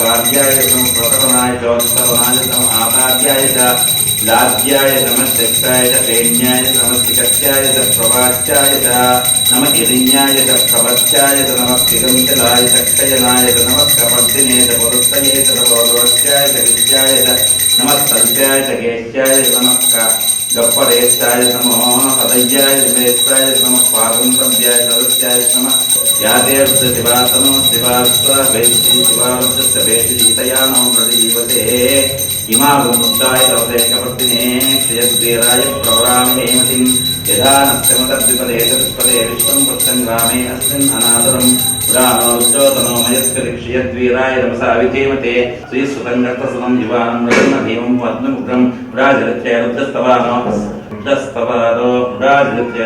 वाद्याय नमः प्रतपनाय चोत्तरनाय नमः आतार्याय च लाभ्याय नमः दक्षाय च पेण्याय नमः चिकत्याय च प्रवाच्याय च नमः हिरण्याय च प्रवत्याय च नमः दिगंचलाय च क्षयनाय च नमः कपर्दिने च परुत्तये च नमोदवत्याय च विद्याय च नमः सत्याय च गेत्याय च नमः गप्परेत्याय नमः हदय्याय विमेत्याय नमः पादंसव्याय सदस्याय नमः यादेवस्य शिवासनो शिवास्व वैश्री शिवावस्य वैश्रीतया नमो प्रदीपते इमागुमुद्राय तवदेकवर्तिने क्षयद्वीराय प्रवरामहेमतिं यथा नक्षमतद्विपदे चतुष्पदे विश्वं प्रत्यङ्गामे अस्मिन् अनादरं पुराणोच्चोतनोमयस्करिक्षयद्वीराय नमसा विधीमते श्रीसुतङ्गर्थसुतं युवानं रजन्न भीमं पद्ममुग्रं पुराजलत्य रुद्रस्तवानो पुराजलत्य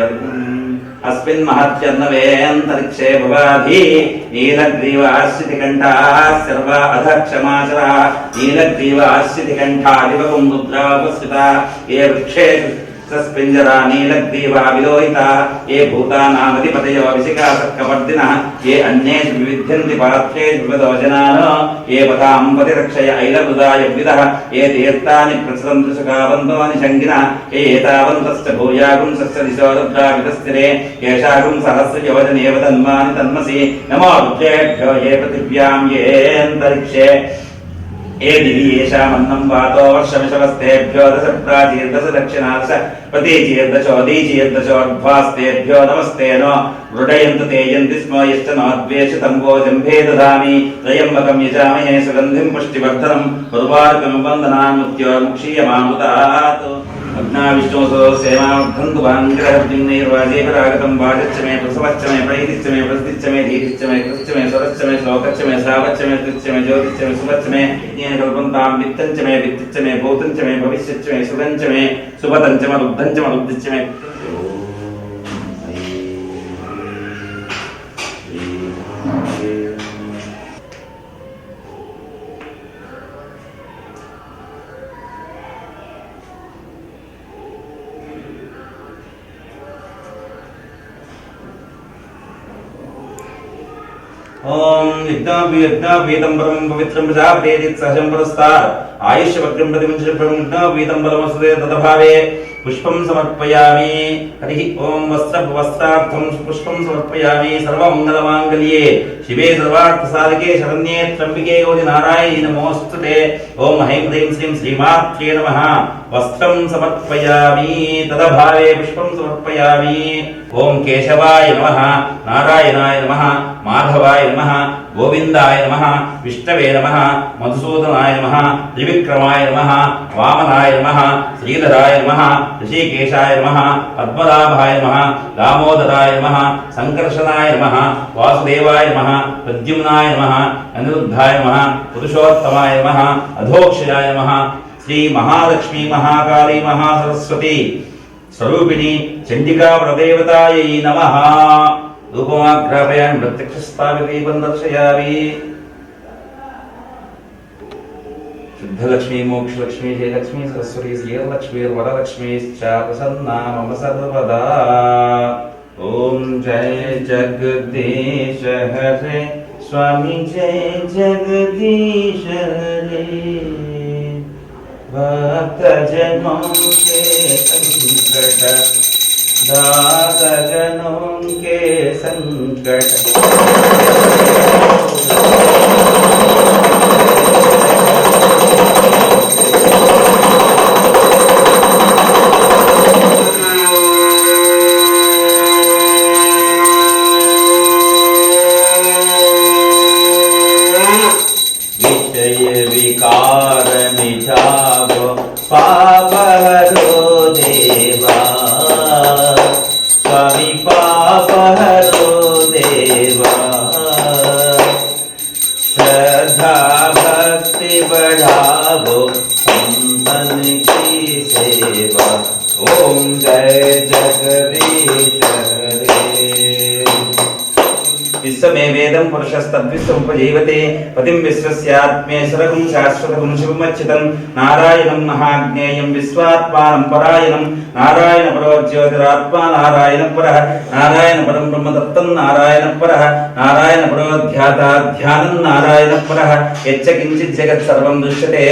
अस्मिन् महत्यर्णवेऽन्तरिक्षे भवाधि नीलग्रीवाश्रितिकण्ठाः सर्वा अधक्षमाचरा नीलग्रीवाश्रितिकण्ठादिवकुमुद्रापस्थिता ये वृक्षेषु पिंजरा नीलग्रीवा विलोहिता ये भूतानामधिपतयो विशिखासक्कवर्तिनः ये अन्येषु विविध्यन्ति पात्रेषु विविधोजनानो ये पदां प्रतिरक्षय ऐलवृदाय विदः ये तीर्थानि प्रसरन्तु सुखावन्तोनि शङ्किनः ये एतावन्तश्च भूयागुंसस्य दिशो रुद्राविदस्थिरे येषागुं सहस्रयोजने वदन्मानि तन्मसि नमो रुद्रेभ्यो ये पृथिव्यां ये अन्तरिक्षे ये दिवि येषामन्नं वातो वर्षमिषवस्तेभ्यो दश प्राचीर्दश दक्षिणादश प्रतीचीर्दशोदीचीर्दशोर्ध्वास्तेभ्यो नमस्ते नो मृडयन्तु ते यन्ति स्म यश्च नोद्वेषितं वोजम्भे दधामि त्र्यम्बकं यजामहे सुगन्धिं पुष्टिवर्धनं उर्वारुकं वन्दनान् मृत्योर्मुक्षीयमामुदात् अग्ना विष्णुसो सेवामर्धन्तु वाङ्ग्रहद्दिं नैर्वाजेभिरागतं वाचश्च मे प्रसवश्च मे प्रैतिश्च मे प्रस्तिश्च मे धीतिश्च मे कृश्च मे स्वरश्च मे श्लोकश्च मे श्रावश्च मे कृश्च मे ज्योतिश्च मे सुभश्च मे यज्ञेन कल्पन्तां वित्तञ्च मे वित्तिश्च मे भूतञ्च मे भविष्यच्च मे सुगञ्च मे सुपतञ्च मे लुब्धञ्च मे लुब्धिश्च मे ओम यज्ञापीतंबरं पवित्रं प्रजापतेति सहजं पुरस्तात् आयुष्यवक्रं प्रतिमुञ्चप्रं यज्ञापीतंबरमसुदे तदभावे पुष्पं समर्पयामि। हरिः ओम वस्त्रार्थं पुष्पं समर्पयामि। सर्वमङ्गलमाङ्गल्ये शिवे सर्वार्थसाधके शरण्ये त्र्यम्बिके गौरि नारायणि नमोऽस्तुते। ओम ऐं ह्रीं श्रीं श्रीमात्रे नमः। वस्त्रं समर्पयामि तदभावे पुष्पं समर्पयामि। ओम केशवाय नमः, नारायणाय नमः, माधवाय नमः, गोविंदाय नमः, विष्णवे नमः, मधुसूदनाय नमः, त्रिविक्रमाय नमः, वामनाय नमः, श्रीधराय नमः, ऋषिकेशाय नमः, पद्मनाभाय नमः, दामोदराय नमः, संकर्षणाय नमः, वासुदेवाय नमः, प्रद्युम्नाय नमः, अनिरुद्धाय नमः, पुरुषोत्तमाय नमः, अधोक्षजाय नमः। श्री महालक्ष्मी महाकाली महासरस्वती स्वरूपिणी चंडिका प्रदेवतायै नमः। धूपमाग्रापयामि प्रत्यक्षस्थापितं दर्शयामि। शुद्धलक्ष्मी मोक्षलक्ष्मी जयलक्ष्मी सरस्वती श्रीलक्ष्मी वरलक्ष्मीश्च प्रसन्ना मम सर्वदा। ओम जय जगदीश हरे स्वामी जय जगदीश हरे। भक्तजनों के संकट दासजनों के संकट विषय विकार मिटावो पाप हरो देवा। स्वामी पाप हरो देवा। श्रद्धा भक्ति बढ़ावो संतन की सेवा। ओम जय जगदीश हरे। इस विश्वमेवेदं पुरुषस्तद्विश्वमुपजीवते पतिं विश्वस्यात्मेश्वरगुं शाश्वतगुं शिवमच्युतं नारायणं महाज्ञेयं विश्वात्मानं परायणं नारायण परो ज्योतिरात्मा नारायण परः नारायण परं ब्रह्म तत्तं नारायण परः नारायण परो ध्याता ध्यानं नारायण परः यच्च किञ्चित् जगत् सर्वं दृश्यते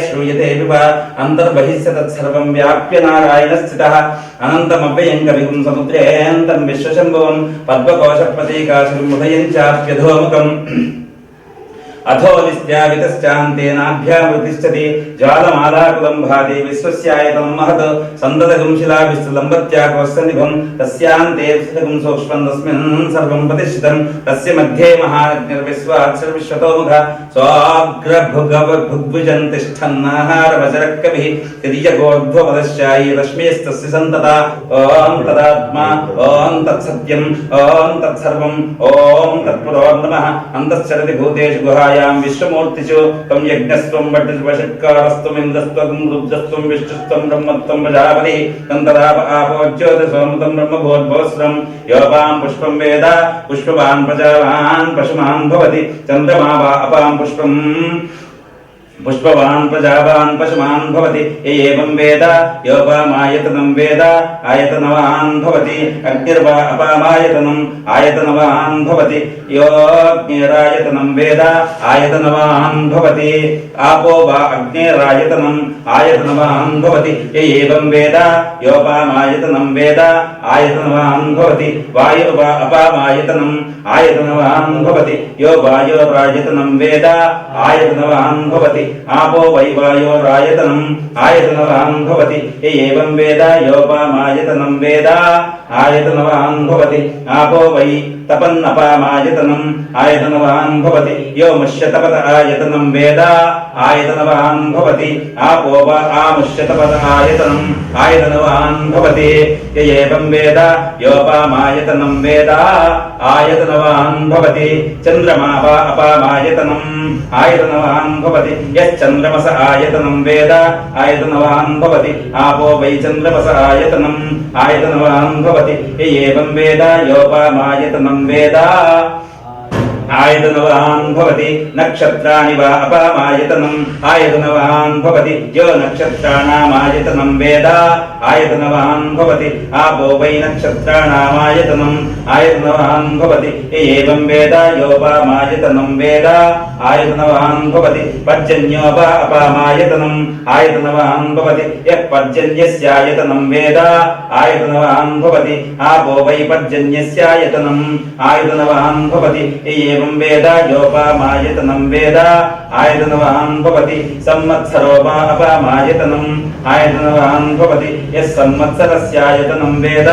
श्रूयते विवा अन्तर्बहिश्च तत्सर्वं व्याप्य नारायण स्थितः अनन्तमव्ययं कविगुं समुद्रेऽन्तं विश्वशम्भुवं पद्मकोशप्रतीकाशुरं हृदयं चाप्यधोमुखम् अथो निस्त्यावितश्चान्तेनाभ्यामृतिष्ठति ज्वालमालाकुलं भाति विश्वस्यायतनं महत् सन्दतगुं शिलाभिस्तलम्बत्याकवस्सनिभं तस्यान्ते विस्तगुं सूक्ष्मं तस्मिन् सर्वं प्रतिष्ठितं तस्य मध्ये महाग्निर्विश्वाक्षरविश्वतोमुखः स्वाग्रभुग्भुजं तिष्ठन्नाहारवचरकविः तिर्यगोर्ध्वपदश्चायी रश्मिस्तस्य सन्तता ॐ तदात्मा ॐ तत्सत्यं ॐ तत्सर्वं ॐ तत्पुरो नमः अन्तश्चरति भूतेषु गुहाय विश्वमूर्तिषु तं यज्ञस्त्वं वटवषट्कारस्त्वं इन्द्रस्त्वं रुद्रस्त्वं विष्णुस्त्वं ब्रह्मत्वं प्रजापतिः तं तदाप आपो ज्योतिषोमृतं ब्रह्मभूर्भुवस्त्रं योपां पुष्पं वेद पुष्पवान् प्रजावान् पशुमान् भवति चन्द्रमा वा अपां पुष्पवान् प्रजावान् पशुमान् भवति एवं वेद योपामायतनं वेद आयतनवान् भवति अग्निर्वा अपामायतनम् आयतनवान् भवति योऽग्निरायतनं वेद आयतनवान् भवति आपो वा अग्निरायतनम् आयतनवान् भवति एवं वेद योपामायतनं वेद आयतनवान् भवति वायुर्वा अपामायतनम् आयतनवान् भवति यो वायोरायतनं वेद आयतनवान् भवति आपो वै वायोरायतनम् आयतनवान् भवति एवं वेद योपामायतनं वेद आयतनवान् भवति आपो वै तपन्नपामायतनम् आयतनवान् भवति यो मुष्यतपत आयतनं वेद आयतनवान् भवति आपो वा आमुष्यतपत आयतनम् आयतनवान् भवति एवं वेद योपामायतनं वेद आयतनवान् भवति चन्द्रमा वा अपामायतनम् आयतनवान् भवति यश्चन्द्रमस आयतनं वेद आयतनवान् भवति आपो वै चन्द्रमस आयतनम् आयतनवान् भवति एवं वेद योपामायतनं वेद आयतनवान् भवति नक्षत्राणि वा अपामायतनम् आयतनवान् भवति यो नक्षत्राणामायतनं वेद आयतनवान् भवति आपो वै नक्षत्राणामायतनम् आयतनवान् भवति एवं वेद योपामायतनं वेद आयतनवान् भवति पर्जन्यो वा अपामायतनम् आयतनवान् भवति यः पर्जन्यस्यायतनं वेद आयतनवान् भवति आपो वै पर्जन्यस्यायतनम् आयतनवान् भवति एवं वेद योपामायतनं वेद आयतनवान् भवति संवत्सरो वा अपामायतनम् आयतनवान् भवति यः संवत्सरस्यायतनं वेद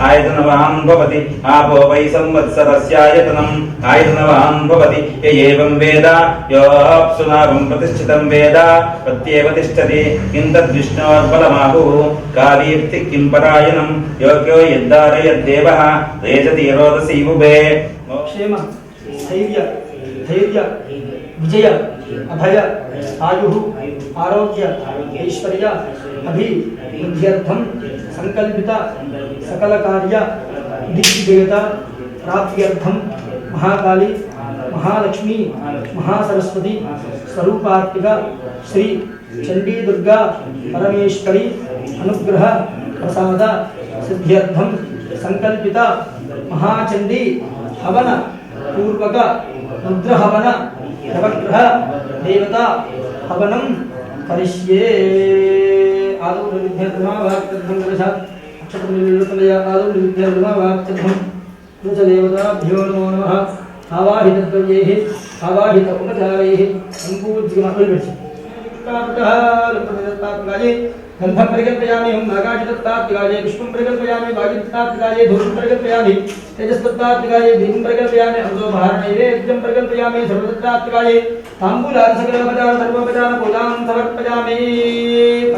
आयतनवान् भवति आपो वै संवत्सरस्यायतनम् आयतनवान् भवति एवं वेद योऽप्सुनाभं प्रतिष्ठितं वेद प्रत्येव तिष्ठति किं तद्विष्णोर्बलमाहुः कालीर्ति किं परायणं योग्यो यद्धारयद्देवः रेजति रोदसी उभे क्षेम स्थैर्य धैर्य विजय अभय आयुः आरोग्य ऐश्वर्य अभिवृद्ध्यर्थं संकल्पित सकल कार्य दिग्विजयता प्राप्त्यर्थं महाकाली महालक्ष्मी महासरस्वती स्वरूपात्मिका श्री चंडी दुर्गा परमेश्वरी अनुग्रह प्रसाद सिद्ध्यर्थं संकल्पित महाचंडी हवन पूर्वक रुद्र हवन नवग्रह देवता हवनं करिष्ये आदौ निर्विघ्नधर्मावाक्तध्वंगवशात् अक्षतनिर्विलपलया आदौ निर्विघ्नधर्मावाक्तध्वं देवताभ्यो नमो नमः आवाहितद्रव्यैः आवाहित उपचारैः सम्पूज्यमहल्विषि गंधं परिकल्पयामि हम नागाजिदत्तात्मिकाय पुष्पं परिकल्पयामि वाजिदत्तात्मिकाय धूपं परिकल्पयामि तेजस्तत्तात्मिकाय दीपं परिकल्पयामि अमृतो महानैवेद्यं परिकल्पयामि सर्वदत्तात्मिकाय ताम्बूलादि सकलोपचार सर्वोपचार पूजां समर्पयामि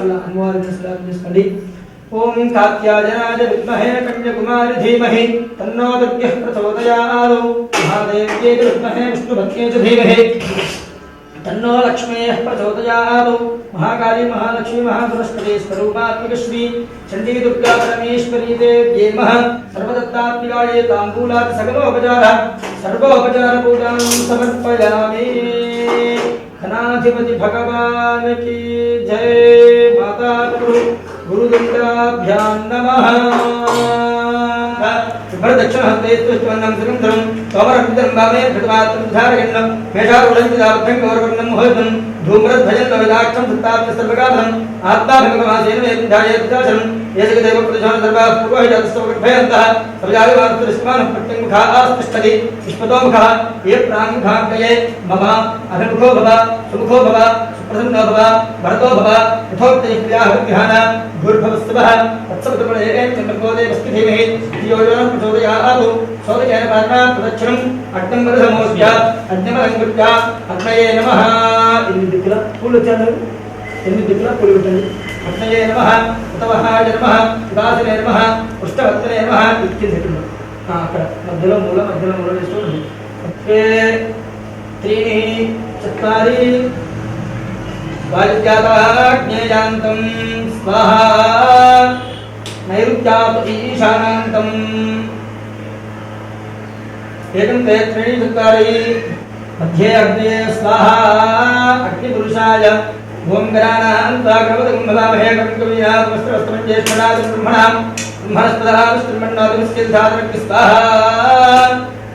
अल्लाह ओम कात्यायनाय विद्महे कन्याकुमारी धीमहि तन्नो दुर्गः प्रचोदयात् महादेव्यै विद्महे विष्णुपत्न्यै च धीमहि तन्नो लक्ष्मेः प्रचोदयात् महाकाली महालक्ष्मी महासरस्वती स्वरूपात्मिक श्री चंडी दुर्गा परमेश्वरी देव्यै नमः सर्वदत्तात्मिकाय ताम्बूलादि सकलोपचार सर्वोपचारपूजां समर्पयामि। घनाधिपति भगवान की जय। माता गुरुदण्डाभ्यां नमः। दक्षिणहस्ते स्तुष्टवन्नं सुगन्धं सोमरपितं वामे भृतमात्रं धारयन्नं मेषारूढं चिदाब्धं गौरवर्णं मुहूर्तं धूम्रध्वजं लविदाक्षं दत्ताब्ज सर्वकालं आत्माभिमुखमासेन मे ध्यायेत् पिताचलं येषकदेव प्रतिशोन सर्वाः पूर्वहितस्तवगर्भयन्तः सविजायवास्तुरिष्मानः प्रत्यङ्मुखाः आस्तिष्ठति विश्वतोमुखः ये प्राङ्मुखाग्रये मम अभिमुखो भव सुमुखो भव सुप्रसन्नो भव भरतो भव यथोक्तैक्रियाः विहान भूर्भवस्वः तत्सवितुर्वरेण चन्द्रगोदेवस्ति धीमहि धियो यो नः प्रचोदयात् सौर्येण पार्श्वा प्रदक्षिणम् अग्नं वरसमोऽस्य अग्निमलङ्कृत्य अग्नये नमः। దిక్కుల పూలు వచ్చారు, 8 దిక్కుల పూలు పెట్టండి. అగ్నయే నమః, ఉతవహాయ నమః, ఉదాసనే నమః, పుష్టవత్సనే నమః. ఇచ్చింది అక్కడ మధ్యలో మూల వేసుకోండి. ఓకే. 3 4 వాయుజ్ఞాతాగ్నేయాంతం స్వాహా నైరుత్యాత్ ఈశానాంతం ఏకం తే 3 4 मध्ये अग्ने स्वाहा अग्निपुरुषाय ओम गणानां स्वागतं भवामहे कविकवीनां वस्त्रवस्त्रं ज्येष्ठनादं ब्रह्मणां ब्रह्मणस्पदां स्वाहा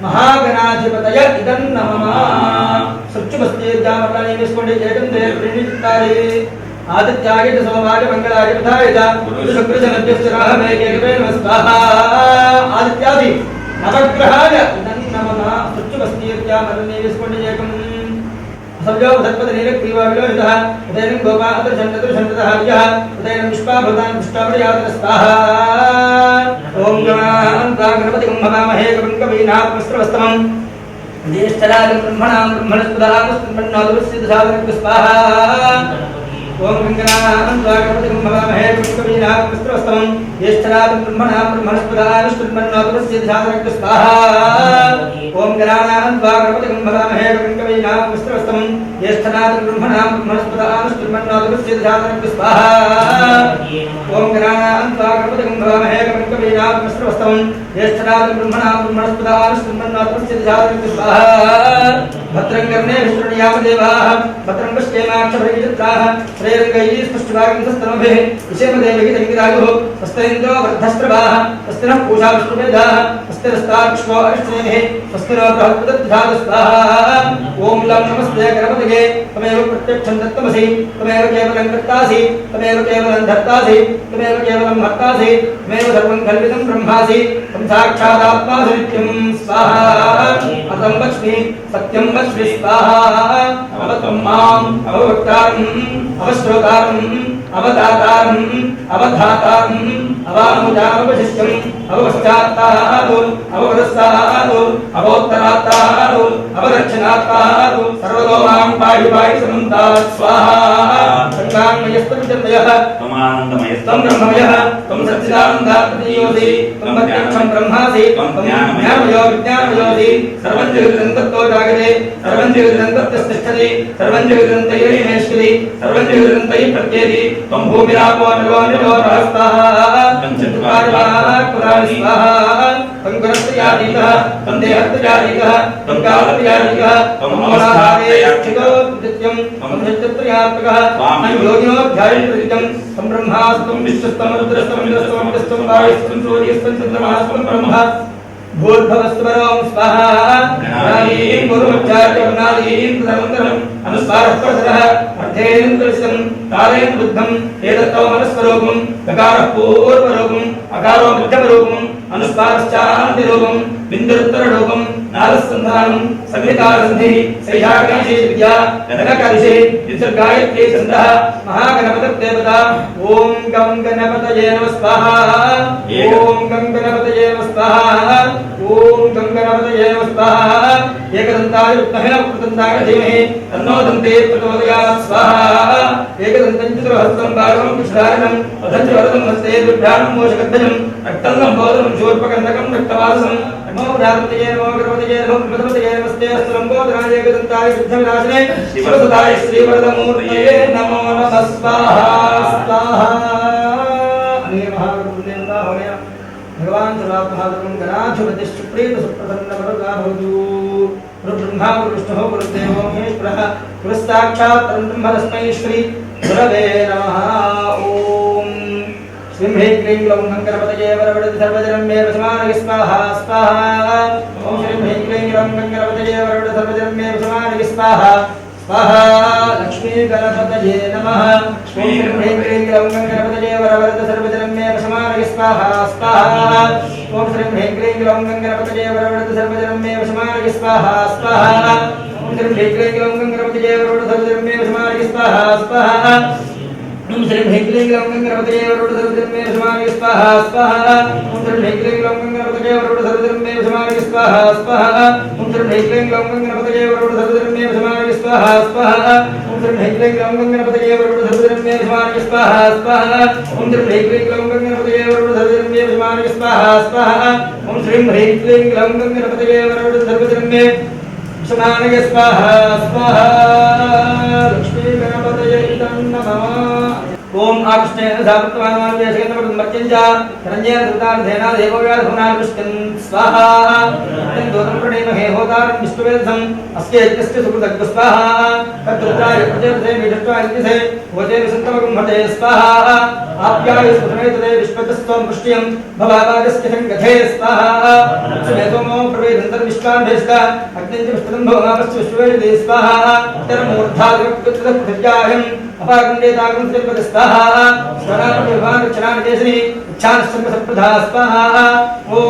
महागणाधिपतय इदं नमः। सच्चुमस्तेजामप्राणे विस्कोण्डे एकं ते प्रणितारे आदित्याय च सोमाय मंगलाय पथाय च शुक्रजनद्यस्य राहवे केकवेन स्वाहा आदित्यादि नवग्रहाय इदं नमः। सच्चुमस्तेजामप्राणे विस्कोण्डे एकं सव्यो धर्मदनीलग्रीवाविलोहितः उदयनं गोपा अदर्शन्ददर्शन्दतः विजः उदयनं विश्वाभूतान् विष्टावृयातः स्वाहा। ॐ गणान्तागणपतिं भवामहे कविं कवीनाथमस्त्रवस्तमं ज्येष्ठराजं ब्रह्मणां ब्रह्मणस्पदामस्तन्मन्नादुस्सिद्धसाधनं स्वाहा। ॐ गणान्तागणपतिं भवामहे कविं कवीनाथमस्त्रवस्तमं ज्येष्ठराजं ब्रह्मणां ब्रह्मणस्पदामस्तन्मन्नादुस्सिद्धसाधनं स्वाहा। ओम गणानान्तागणपतिं भवामहे कविं कवीनाथमस्त्रवस्तमं ज्येष्ठराजं ब्रह्मणां ब्रह्मणस्पदामस्तन्मन्नादुस्सिद्धसाधनं स्वाहा। ओम गणानान्तागणपतिं भवामहे कविं कवीनाथमस्त्रवस्तमं ज्येष्ठराजं ब्रह्मणां ब्रह्मणस्पदामस्तन्मन्नादुस्सिद्धसाधनं स्वाहा। भद्रं कर्णे विष्णुयामदेवाः भद्रं पश्येमाक्षभरिचित्राः श्रेयङ्गैः स्पष्टवागन्तस्तनोभिः विषेमदेवैः तङ्गिरायुः स्वस्तिरिन्द्रो वर्धस्त्रवाः स्वस्तिनः पूषा विष्णुवेदाः स्वस्तिरस्ताक्ष्मो अरिष्टनेमिः स्वस्तिनो बृहस्पतिर्दधातु स्वाहा। ओम लं नमस्ते गणपतये त्वमेव प्रत्यक्षं दत्तमसि त्वमेव केवलं कर्तासि त्वमेव केवलं धर्तासि त्वमेव केवलं भर्तासि त्वमेव सर्वं कल्पितं ब्रह्मासि त्वं साक्षादात्मासि नित्यं स्वाहा। अतं वच्मि सत्यं वच्मि स्वाहा। अवतं माम् अववक्तारम् अवश्रोतारम् अवदातारम् अवधातारम् अवामुजामवशिष्यम् अवपश्चात्तादु अववदस्तादु अवोत्तरात्तादु अवदक्षिणात्तादु सर्वतो मां पाहि पाहि समन्तात् स्वाहा। संगान्मयस्तं चिन्तयः त्वमानन्दमयस्तं ब्रह्ममयः त्वं सच्चिदानन्दात्मयोऽसि त्वं प्रत्यक्षं ब्रह्मासि त्वं ज्ञानमयो विज्ञानमयोऽसि सर्वं जगदं तत्तो जागते सर्वं जगदं तत्तिष्ठति सर्वं जगदं तयि नेष्यति सर्वं जगदं तयि प्रत्येति त्वं भूमिरापो नरो रहस्ताः पंचचत्वारिवाक्पुराणि स्वाहा। त्वं गुणत्रयातीतः त्वं देहत्रयातीतः त्वं कालत्रयातीतः त्वं अमलाहारेक्षितो नित्यं त्वं नित्यत्रयात्मकः त्वं योगिनोऽध्यायप्रतितं त्वं ब्रह्मास्त्वं विश्वस्त्वं रुद्रस्त्वं इन्द्रस्त्वं अमृतस्त्वं वायुस्त्वं सूर्यस्त्वं चन्द्रमास्त्वं ब्रह्म भूर्भुवस्वरं स्वाहा। गणादीं गुरुमध्यात्मनादीं तदनन्तरम् अनुस्वारः अर्थेन्द्रस्यं तारेण बुद्धं एतत्तो मनस्वरूपं गकारः पूर्वरूपं अकारो मध्यमरूपं अनुस्वारश्चान्तिरूपं बिन्दुरुत्तररूपं नादस्सन्धानं संहितासन्धिः सैषागणेशे विद्या गणकर्षे युत्सर्गायत्रे छन्दः महागणपतिर्देवता। ॐ गं गणपतये नमः स्वाहा। ॐ गं गणपतये नमः स्वाहा। ओम गंगनाथये नमः स्वाहा। एकदन्ताय विद्महे वक्रतुण्डाय धीमहि तन्नो दन्ते प्रचोदयात् स्वाहा। एकदन्तं चतुर्हस्तं बालं कृष्णायनं वदन्ति वरदं हस्ते दुर्भ्यानं मोषकध्वजं रक्तं लम्बोदरं शूर्पकर्णकं रक्तवासं नमो गणपतये नमो गणपतये नमो गणपतये नमस्ते अस्तलम्बोदराय एकदन्ताय विद्मविनाशिने शिवसुताय श्रीवरदमूर्तये नमो नमः स्वाहा। स्वाहा। अने महागणपतिर्देवता भगवान् सर्वात्मादं गणाधिपतिश्चप्रेत सुप्रसन्नवरदा भवतु गुरुब्रह्मा गुरुविष्णुः गुरुदेवो महेश्वरः गुरुस्साक्षात् परब्रह्म तस्मै श्री गुरवे नमः। ॐ श्रीं ह्रीं क्लीं ग्लौं गङ्गणपतये वरवरद सर्वजनं मे वशमानय स्वाहा स्वाहा। ॐ श्रीं ह्रीं क्लीं ग्लौं गङ्गणपतये वरवरद सर्वजनं मे वशमानय स्वाहा स्वाहा। लक्ष्मी गणपतये नमः। ॐ श्रीं ह्रीं क्लीं ग्लौं गङ्गणपतये वरवरद सर्वजनं मे वशमानय स्वाहा स्वाहा। ॐ श्रीं ह्रीं क्लीं ग्लौं गङ्गणपतये वरवरद सर्वजनं मे वशमानय स्वाहा स्वाहा। ॐ श्रीं ह्रीं क्लीं ग्लौं गङ्गणपतये वरवरद सर्वजनं मे वशमानय स्वाहा स्वाहा। ॐ श्रीं ह्रीं क्लीं ग्लौं गङ्गणपतये वरवरद सर्वजनं मे वशमानय स्वाहा स्वाहा। ॐ श्रीं ह्रीं क्लीं ग्लौं गङ्गणपतये वरवरद सर्वजनं मे वशमानय स्वाहा स्वाहा। ॐ श्रीं ह्रीं क्लीं ग्लौं गङ्गणपतये वरवरद सर्वजनं मे वशमानय स्वाहा स्वाहा। ॐ श्रीं ह्रीं क्लीं ग्लौं गङ्गणपतये वरवरद सर्वजनं मे वशमानय स्वाहा स्वाहा। ॐ श्रीं ह्रीं क्लीं ग्लौं गङ्गणपतये वरवरद सर्वजनं मे वशमानय स्वाहा स्वाहा। ॐ श्रीं ह्रीं क्लीं ग्लौं गङ्गणपतये वरवरद सर्वजनं मे वशमानय स्वाहा स्वाहा। लक्ष्मी गणपतये नमः। ओम आकृष्णेन सापत्वानां सेकन्दमर्त्यञ्च रञ्जेन धृतार्थेन देवव्याधुनाविष्टं स्वाहा। दोतं प्रणेमहे होतारं विष्णुवेदसं अस्य यज्ञस्य सुकृतज्ञ स्वाहा। तद्रुद्राय प्रचेतसे मीढत्वायज्ञसे वचे विसन्तमगं हटे स्वाहा। आप्याय सुसमेतते विश्वतस्त्वं पुष्ट्यं भवावागस्य संगथे स्वाहा। सुमेतोमो प्रवेदन्तर्विश्वान्भेस्त अग्निञ्च विष्णुतं भवनामस्य विश्वेदे स्वाहा। उत्तरमूर्धादिवक्तृतकृत्यायम् अपागण्डेतागं सर्वद स्वाहा। स्वरामविभागक्षणानिदेशनि इच्छानश्चन्द्रसप्रधा स्वाहा। ॐ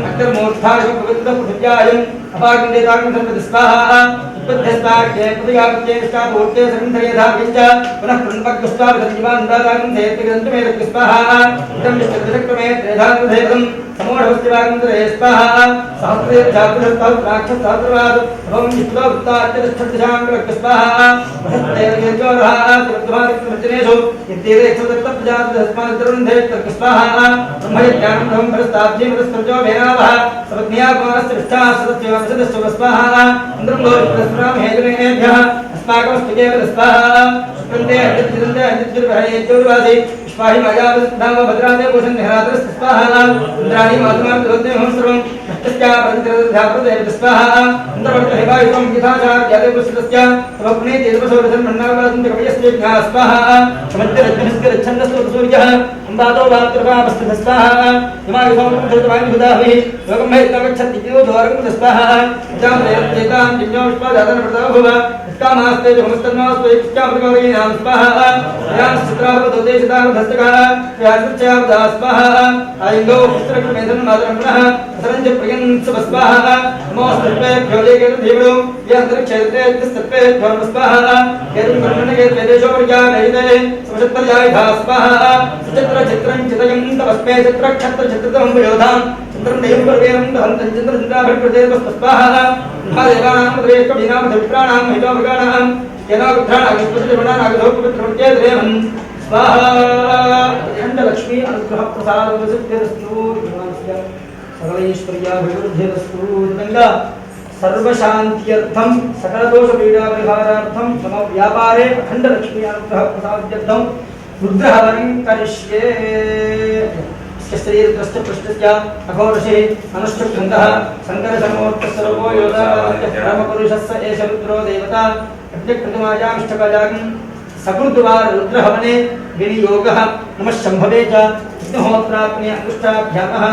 अग्निर्मूर्धादिवक्तृतकृत्यायम् अपागण्डेतागं सर्वद स्वाहा। उपध्यस्ताख्ये प्रतिगापत्ये निष्ठापूर्ते सर्वन्धरेधाकिञ्च पुनः कृण्वग्गुष्टाभिधञ्जीवान्दादागं सेयत्तिगन्तुमेतत्ति स्वाहा। इदं विष्णुदशक्रमे त्रेधानुधेवदं समोढवस्तिवागन्तरे स्वाहा। सहस्रेर्जातुषस्तहस्राक्षसहस्रवाद भवं विष्णुवृत्तात्यतिष्ठद्दिशाङ्गलक्ष स्वाहा। महत्तेरयोरहात्मत्वादित्वमर्जनेषु यद्देवेक्षुदत्तप्रजातस्मान्तरुन्धेत्तर्क स्वाहा। ब्रह्मयज्ञानं धवं परस्ताब्जीमतस्त्रजो भेनावः सपत्न्यापानस्य विष्टाः सदस्यवंशदश्च स्वाहा। इन्द्रं लोकस्मराम हेजनेभ्यः अस्माकमस्तुकेव स्वाहा। शुक्रन्ते अजितजिदन्ते अजितजिर्वहयेज्योर्वासि स्वाहि मयावसुधाम भद्राते भूषन् निहरातरस्त स्वाहा। इन्द्राणि मातुमां द्रोते हं सर्वं नष्टस्या प्रतिरधाप्रदेव स्वाहा। इन्द्रवर्तहिवायुतं यथाचार्यादे पुष्टस्य तवपुणे तेजवसोरसन् मन्नावादं कवयस्तेभ्यः स्वाहा। समत्यरज्ञस्करच्छन्दस्तु सूर्यः अम्बातो वात्रपापस्थितः स्वाहा। हिमायुसोमृतवायुधाभिः योगं हैतमच्छत्ति द्वारं स्वाहा। जामयत्येतां जिन्यो विश्वाजातनप्रतः भुव कामास्ते जमस्तन्नास्ते इच्छाप्रतिमारीणां स्वाहा। याश्चित्रापदोदेशितावधस्तकः याश्चित्रावधा स्वाहा। आयिङ्गो पुत्रकृमेधन् मातरम्नः असरञ्च प्रियन् स्वाहा। नमोस्तुभ्यो जयकेतुधीवरो यन्तरिक्षेत्रेऽस्तत्पेभ्यो स्वाहा। केतुं ब्रह्मण्यकेतवेदेशो विज्ञानहिते समशक्तर्यायुधा स्वाहा। सचित्रचित्रं चितयं तमस्मे चित्रक्षत्रचित्रतमं योधां चन्द्रं देवं पर्वेणं दहन्तं चन्द्रचन्द्राभिर्प्रदेवस्तु स्वाहा। महादेवानां पुत्रेष्वभीनां धवित्राणां हितोमृगाणां येनागुत्राणां विष्णुदेवनागधोपवित्रमत्येतरेवन् स्वाहा। अखण्डलक्ष्मी अनुग्रहप्रसादवसिद्धिरस्तु सकलैश्वर्याभिवृद्धिरस्तु। विधंगा सर्वशान्त्यर्थं सकलदोषपीडापरिहारार्थं मम व्यापारे अखण्डलक्ष्मी अनुग्रहप्रसाद्यर्थं रुद्रहवनं करिष्ये। शरीरस्य पृष्ठस्य अघोरषिः अनुष्ठुग्रन्थः शङ्करसमोक्तस्वरूपो योधारामपुरुषस्य एष रुद्रो देवता अग्निप्रतिमायामिष्टकजां सकृद्वार रुद्रहवने विनियोगः नमः शम्भवे च विष्णुहोत्राग्ने अंगुष्ठाभ्यामः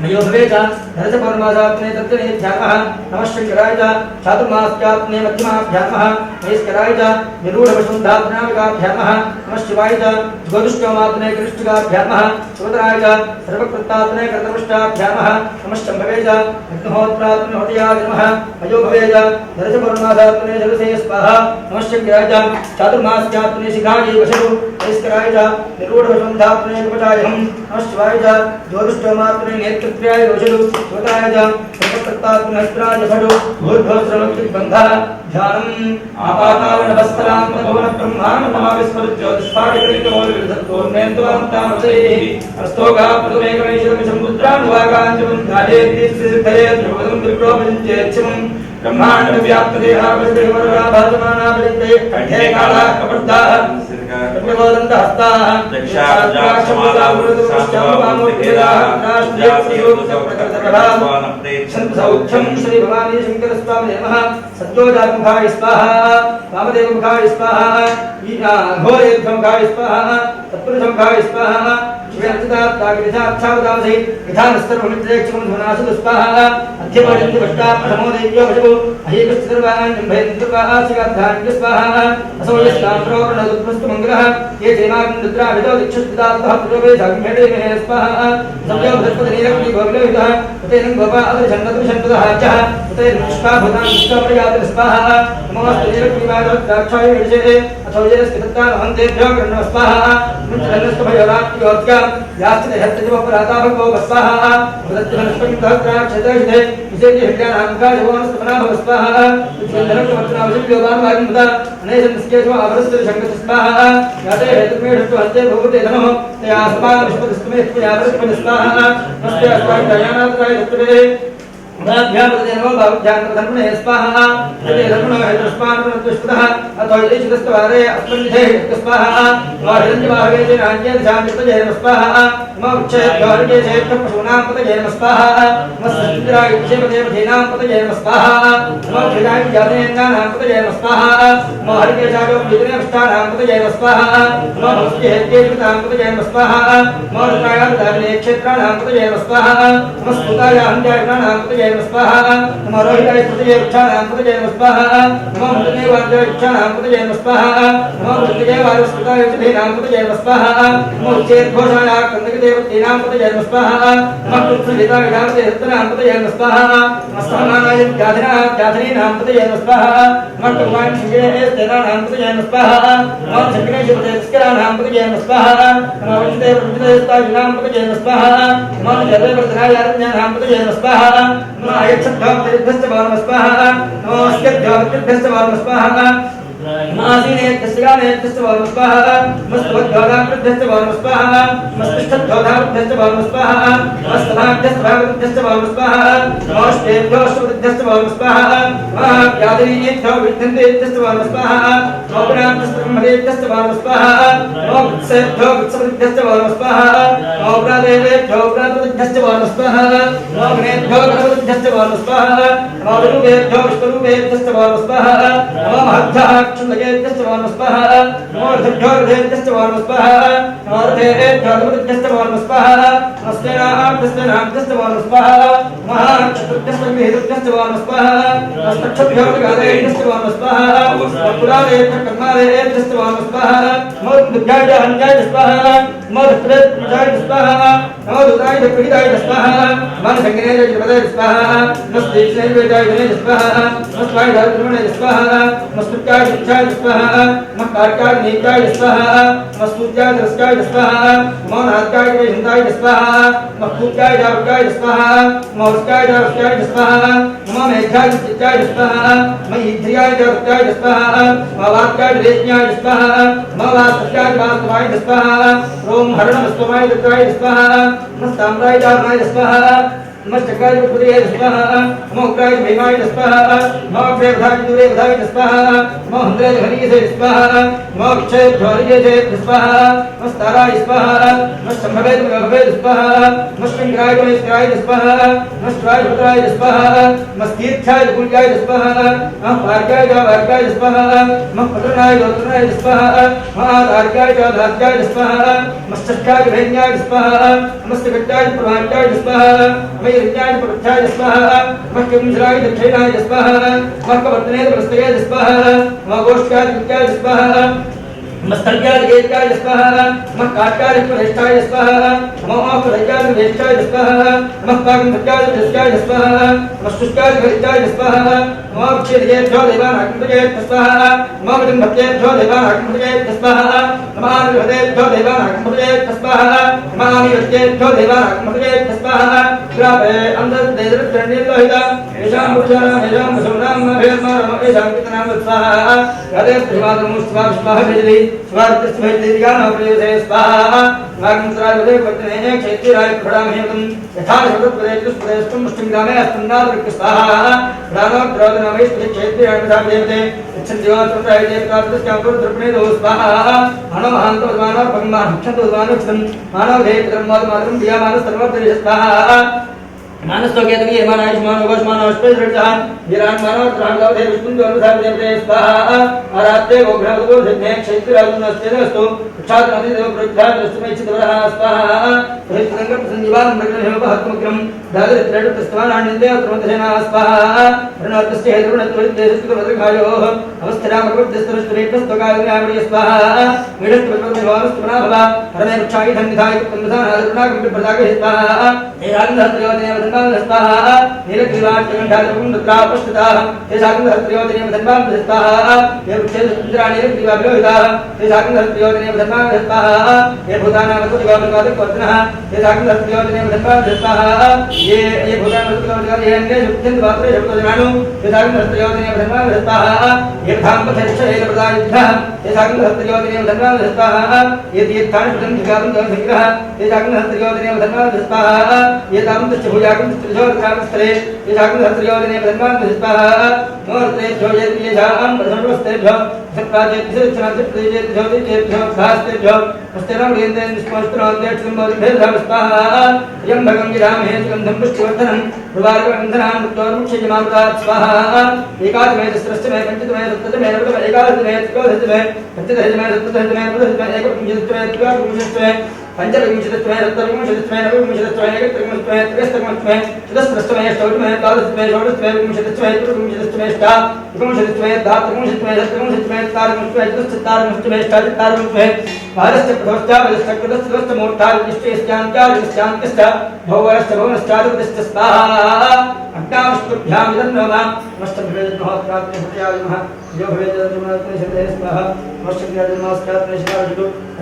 मयोभवे च धरजपौर्णमासाग्ने तर्जनेभ्यामः नमः शङ्कराय च चातुर्मास्याग्ने मध्यमाभ्यामः महेश्वराय च निरूढवसुन्धाभ्यामः नमः शिवाय च ज्योतिष्ठोमाग्ने कनिष्ठिकाभ्यामः सोदराय च सर्वकृत्ताग्ने कर्तवृष्टाभ्यामः नमः शम्भवे च विष्णुहोत्राग्ने होतयाय नमः मयोभवे च धरजपौर्णमासाग्ने जलसे स्वाहा। नमः शङ्कराय च चातुर्मास्याग्ने शिखायै वशतु महेश्वराय च निरूढवसुन्धाग्ने कवचायहं नमः शिवाय च ज्योतिष्ठोमाग्ने नेत्रत्र्याय वशतु सोदराय च सर्वकृत्ताग्ने हस्त्राय भटु भूर्भुवस्सर्वबन्धः ध्यानम् आपातालनभस्सरान्तभुवन ब्रह्माण्डमहाविस्मृत्योतिष्ठाकरितमोर्विधत्तोर्नेन्द्वान्तामसेः अस्तोगा प्रथमेकमेश्वरमिषमुद्रान्वागाञ्जवन्धायेत्तिस्सिद्धयेत् विप्रोपञ्चेच्छिवम् ब्रह्माण्डव्याप्तदेहावृतिवरराभासमानावलिते कण्ठे कालाः कपर्दाः सौख्यम श्री भवानी शंकर स्वामी नमः सत्योजातमुखाय स्वाहा वामदेवमुखाय स्वाहा घोरेभ्यमुखाय स्वाहा तत्पुरुषमुखाय स्वाहा शिवेर्चितात्तागिरिशाक्षावदामसि विधानस्तर्वमित्रैक्षमध्वनासु स्वाहा अध्यपजन्ति भट्टा प्रथमो देव्यो भजवो अहीकश्चितर्वान् जम्भयन्तिर्वासिकाध्यान्य स्वाहा असो यस्ताम्प्रोर्णदुत्पस्तु मङ्गलः ये जैनाग्निद्राभितो दिक्षुस्थितात्तः पुरोगे साग्मेडे मेहे स्वाहा सव्यो बृहस्पतिनीरक्ति गोविलोहितः उतेन गोपा अदृशन्नदृशन्पदः च उतेन निष्काभूतां निष्काप्रयातिः स्वाहा नमोऽस्तु नीरक्तिवादवद्राक्षाय विषये अथो येस्कितत्तानहन्तेभ्यो गृह्णः स्वाहा मुञ्चनस्तभयोरात्योत्यां यास्ति हत्यजमपराताभगो स्वाहा मृदत्यमनस्पतिदहत्राक्षतैषधे विशेषे हृदयानाङ्काशवोनस्तमनाभव स्वाहा उच्चन्दरक्षमत्रनावशिव्योगान्वागिमुदा अनेशन्स्केशव अवरस्य शङ्कः स्वाहा याते हेतुमेषु हन्ते भगवते नमः तया समानविष्पतिस्तमे यावृष्पति स्वाहा नमस्ते अस्माकं दत्तवे नमो भावध्यानधर्मणे स्वाहा यदि धर्मणो हेतुष्मानः अथो यदिष्टस्तवारे अस्मन्निधे स्वाहा वाहिरञ्जवाहवे नान्यदिशामितये स्वाहा नमो उच्चेभ्योर्गे पशूनां पतये स्वाहा नमः सञ्चिरायुक्षेपदेवधीनां पतये स्वाहा नमो क्षिरायुजातेनां पतये स्वाहा नमो हरिकेशायो विद्रेष्टानां पतये स्वाहा नमो भस्केहेत्येतां पतये स्वाहा नमो रुद्रायाधारिणे क्षेत्राणां पतये स्वाहा नमो स्फुतायाहञ्जायणां पतये स्वाहा नमो रोहिताय पतये वृक्षाणां पतये स्वाहा नमो मृतदेवाय वृक्षाणां पतये स्वाहा नमो मृतदेवाय स्फुताय वृक्षाणां पतये स्वाहा नमो उच्चेद्घोषाय कन्दकदेवतीनां पतये स्वाहा नमो कृत्सहिताय रत्नां पतये स्वाहा नमो सहनानाय व्याधिनीनां पतये स्वाहा नमो कुमारशिवेस्तेनां पतये स्वाहा नमो शङ्करेश्वरदेवस्कराणां पतये स्वाहा नमो वृक्षदेवतायुनां पतये स्वाहा नमो जलवर्धनाय अरण्यानां पतये स्वाहा नमो आयच्छद्भ्यश्च स्वाहा नमो अस्यभ्यश्च स्वाहा मासीनेत्यस्यानेत्यस्य स्वाहा मस्तवद्गौराकृत्यस्य स्वाहा मस्तिष्ठद्गौराकृत्यस्य स्वाहा मस्तभाग्यस्य स्वाहा नमोष्टेभ्योऽष्टवृद्धस्य स्वाहा व्याधिनीभ्यो विद्धन्तेत्यस्य स्वाहा नमोपरान्तस्ब्रह्मदेत्यस्य स्वाहा नमोवृत्सेभ्यो वृत्सवृद्धस्य स्वाहा नमोपरादेवेभ्यो प्रातवृद्धस्य स्वाहा नमोगणेभ्यो गणवृद्धस्य स्वाहा नमोरूपेभ्यो विश्वरूपेभ्यस्य स्वाहा नमो महद्भ्यः क्षुल्लकेभ्यश्च स्वाहा नमो रथभ्योर्धेभ्यश्च स्वाहा नमो रथेभ्योर्धेभ्यश्च स्वाहा नमस्तेनाभ्यश्च स्वाहा महाक्षत्रुभ्यश्च विहितभ्यश्च स्वाहा नमस्तक्षभ्योर्गादेभ्यश्च स्वाहा पुरादेभ्यः कर्मादेभ्यश्च स्वाहा नमो दुर्गाय हन्याय स्वाहा नमो धत्रेभ्याय स्वाहा नमो दुताय पीडिताय स्वाहा नमो संगनेय जगदे स्वाहा नमस्तेजनेय स्वाहा नमस्वाय धर्मणे स्वाहा नमस्तुत्याय शिक्षाय स्वाहा नमः कार्याय नीत्याय स्वाहा नमः सूर्याय दृष्टाय स्वाहा नमो नाथाय वैहिन्दाय स्वाहा नमः पूज्याय जावकाय स्वाहा नमो वस्काय जावकाय स्वाहा नमो मेघाय चित्ताय स्वाहा नमो इन्द्रियाय जावकाय स्वाहा नमो वाक्याय वेद्याय स्वाहा नमो वासत्याय वासवाय स्वाहा ओम हरणमस्तवाय दत्ताय स्वाहा नमः साम्राय जावकाय स्वाहा नमः चक्राय पुत्रिये स्वाहा नमो उग्राय भीमाय स्वाहा नमो अक्षयवधाय दूरेवधाय स्वाहा नमो हन्द्राय हरिये स्वाहा नमो अक्षयभ्योरिये स्वाहा नमो ताराय स्वाहा नमो शम्भवे भवे स्वाहा नमो शृंगाय महेश्वराय स्वाहा नमो श्राय रुद्राय स्वाहा नमो तीर्थाय कुल्याय स्वाहा नमो पार्याय वार्याय स्वाहा नमो पटनाय लोचनाय स्वाहा नमो आर्याय धार्याय स्वाहा नमो षट्काय भैन्याय स्वाहा नमो शिवटाय प्रभात्याय स्वाहा यज्ञाय प्रथाय स्वाहा मक्कंजराय दक्षिणाय स्वाहा मक्कवर्तने प्रस्तये स्वाहा मगोष्ठाय विद्याय स्वाहा मस्तर्याय गेत्याय स्वाहा मक्काट्याय प्रहिष्ठाय स्वाहा ममोपरयाय वेष्ठाय स्वाहा मक्कागंत्याय दृष्ट्याय स्वाहा मस्तुष्टाय गरित्याय स्वाहा ममक्षेर्येभ्यो देवानाग्निपतये स्वाहा ममविदम्भत्येभ्यो देवानाग्निपतये स्वाहा नमानिहृदेभ्यो देवानाग्निपतये स्वाहा नमानिहृत्येभ्यो देवानाग्निपतये स्वाहा ग्रामे अंधदेदृष्टनिर्लोहिता येषां पुरुषाणां येषां वसुनां भेर्मारम येषां पितॄणां स्वाहा यदे प्रिमादं स्वाहा स्वाहा भेजति स्वार्थिस्मैत्रिगानो प्रयोसे स्वाहा नागंसरावदे वर्तने क्षेत्रिराय प्रणामहेतुं यथा शब्दप्रदेशस्तुं मुष्टिंग्रामे अस्तुन्नादृक् स्वाहा प्राणो द्रोदनमैस्त्रि क्षेत्रिराय प्रधादेवते इच्छन्दिवाचन्द्राय देवतास्तस्यापुरुद्रपणेदो स्वाहा मानवमहान्तवद्मानो भगवानक्षन्तवद्मानोक्षतं मानवधेयपितरं दियामानः सर्वोत्तरेश स्वाहा मानस्तोकेतवी हेमानायुष्मानोगोष्मानोष्पेदृक्षः वीरान्मानोत्राङ्गवधे विष्णुन्दोनुधावदेवते स्वाहा आरात्ते गोघ्नवदो धिग्ने क्षैत्रिराजुनस्तेदस्तु क्षात्रमतिदेव प्रयुक्तादस्तुमैच्छितवरः स्वाहा सहितसङ्गप्रसञ्जीवान् मृगणहेमपहत्मग्रं दादरित्रेडुतस्त्वानान्यन्ते अत्रमन्तसेना स्वाहा प्रणोतस्य हेतुर्णत्वरिद्देशस्तुकमदृघायोः अवस्थिरामगवद्यस्तरश्वरेभ्यस्तकालिन्यामणि स्वाहा मीढस्तुपद्मनिवानस्तुमना भव परमे वृक्षायुधं निधाय कृतंसानादरुणाकम्पिप्रदागहि स्वाहा हेरान्धत्रियोदनेव स्वाहा नीलग्रीवाट्यगण्ठादुं तत्रापश्चिताः तेषाकं धन्वान् स्वाहा ये वृक्षेन्द्राणीलग्रीवाभिलोहिताः तेषाकं धन्वान् स्वाहा ये भूतानामसुदिवादिवादिवर्तिनः तेषाकं धन्वान् स्वाहा ये भूतानामसुदिवादिवादिवात्रे शब्दजनानु तेषाकं धन्वान् स्वाहा ये धाम्पथैक्षयप्रदायुद्धः तेषाकं धन्वान् स्वाहा ये तीर्थानि सुगन्धिकातं संग्रह तेषाकं धन्वान् स्वाहा ये तामन्तश्च भुजाकं त्रिशोर्कामस्थले तेषाकं धन्वान् स्वाहा नोर्तेभ्यो येषां प्रसन्नस्तेभ्यो सत्पाचेभ्यो भास्तेभ्यो हस्तेनां लीयन्ते निष्पष्टनोन्तेक्षुम्बोधिभेदः स्वाहा यं भगं गिरामहे सुगन्धं पुष्टिवर्धनं प्रवारकबन्धनां मुक्तोर्मुक्षयमामृतात् स्वाहा एकादशमे दशरश्चमे पञ्चदशमे सप्तदशमे नवदशमे एकादशमे त्रयोदशमे पञ्चदशमे सप्तदशमे नवदशमे एकविंशतितमे त्रिविंशतितमे पंचविंशतितमे सप्तविंशतितमे नवविंशतितमे एकत्रिंशतितमे त्रिस्तमे चतुस्रस्तमे षोडशमे द्वादशमे षोडशमे विंशतितमे त्रिविंशतितमे षष्ठाविंशतितमे धात्रिंशतितमे सप्तविंशतितमे चतुर्विंशतितमे चतुश्चत्वारिंशतितमे षट्चत्वारिंशतितमे भारतस्य प्रथमश्चावलिष्टकृतस्वस्तमूर्धाविष्टेस्यान्त्यादिष्टान्तिश्च भवश्च भवनश्चादुदश्च स्वाहा अग्नाविष्णुभ्यां विदन्नमः नमस्तभ्यजन्महोत्रात्महत्यायमः यो भवेजन्महोत्रात्महत्याय स्वाहा नमस्तभ्यजन्महोत्रात्महत्याय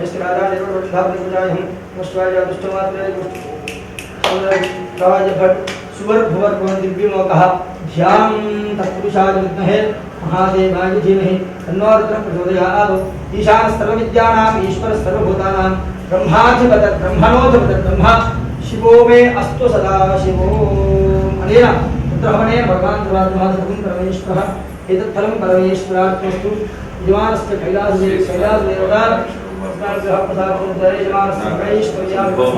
ऐश्वर्यारानिर्वृद्धात्मजायहं नमस्वायादुष्टमात्रे राजभट सुवर भुवर भवन दिव्यमोकः ध्यान तत्पुरुषाय विद्महे महादेवाय धीमहि तन्नो रुद्रः प्रचोदयात् ईशान सर्वविद्यानाम् ईश्वर सर्वभूतानां ब्रह्माधिपत ब्रह्मणोऽधिपत ब्रह्मा शिवो मे अस्तु सदा शिवो अनेन पुत्रहवनेन भगवान् सर्वात्मानं परमेश्वरः एतत् फलं परमेश्वरार्पणस्तु यजमानस्य कैलासदेवता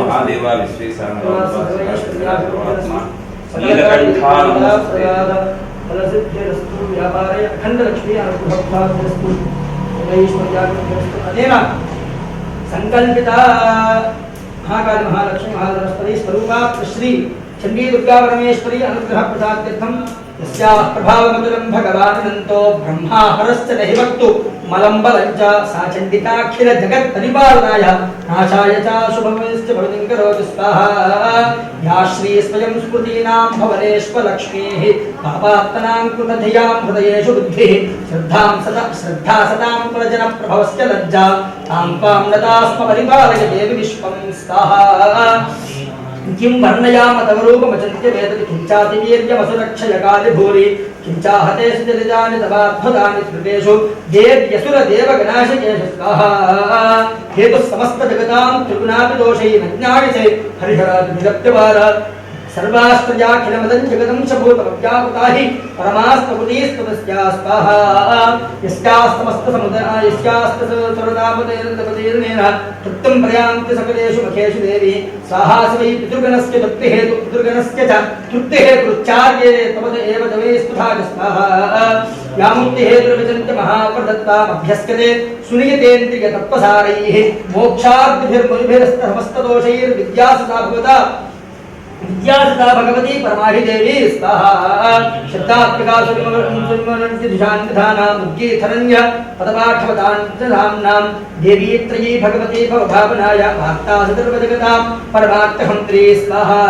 महादेवा विश्वेश्वरात्मा फलसिद्धिरस्तु व्यापारे अखण्डलक्ष्मी अनुग्रहप्राप्तिरस्तु ऐश्वर्याभिवृद्धिरस्तु अनेन संकल्पिता महाकाली महालक्ष्मी महासरस्वती स्वरूपा श्री चंडी दुर्गा परमेश्वरी अनुग्रह प्रसाद्यर्थं यस्याः प्रभावमधुरं भगवानन्तो ब्रह्मा हरश्च नहि वक्तु मलम्बलञ्च सा चण्डिकाखिल जगत् परिपालनाय नाशाय च शुभमश्च भवतिं करोतु स्वाहा या श्री स्वयं स्मृतीनां भवनेष्वलक्ष्मीः पापात्मनां कृतधियां हृदयेषु बुद्धिः श्रद्धा सदां प्रजनप्रभवश्च लज्जा तां त्वां नतास्म परिपालय देवि विश्वं स्वाहा किं वर्णयाम तव रूपमचिन्त्य वेदति किञ्चातिवीर्यमसुरक्षयकालि भूरि किञ्चाहतेषु जलितानि तवाद्भुतानि श्रुतेषु देव्यसुरदेवगणाशकेषु स्वाहा हेतुः समस्तजगतां त्रिगुणापि दोषैः न ज्ञायते हरिहरादिविलप्यवार सर्वास्त्रजाखिलमदं जगदं च भूतमव्यापुता हि परमास्तपुतीस्तुतस्या स्वाहा यस्यास्तमस्तसमुदयस्यास्तसर्वदापतेर्दपतेर्नेन तृप्तं प्रयान्ति सकलेषु मखेषु देवी स्वाहा वै पितृगणस्य तृप्तिहेतु पितृगणस्य च तृप्तिहेतुच्चार्ये तवद एव तवे स्तुता स्वाहा यामुक्तिहेतुर्विचन्त्य महाप्रदत्तामभ्यस्यते सुनियतेन्द्रियतत्त्वसारैः मोक्षाद्भिर्मुनिभिरस्तमस्तदोषैर्विद्यासुता भगवता विद्यासुता भगवती परमाहि देवी स्वाहा शब्दात्मकासुमनन्तिधानां उद्गीथरण्य पदपाठवतां देवी त्रयी भगवती भवभावनाय वार्तासुदर्वजगतां परमार्थहन्त्री स्वाहा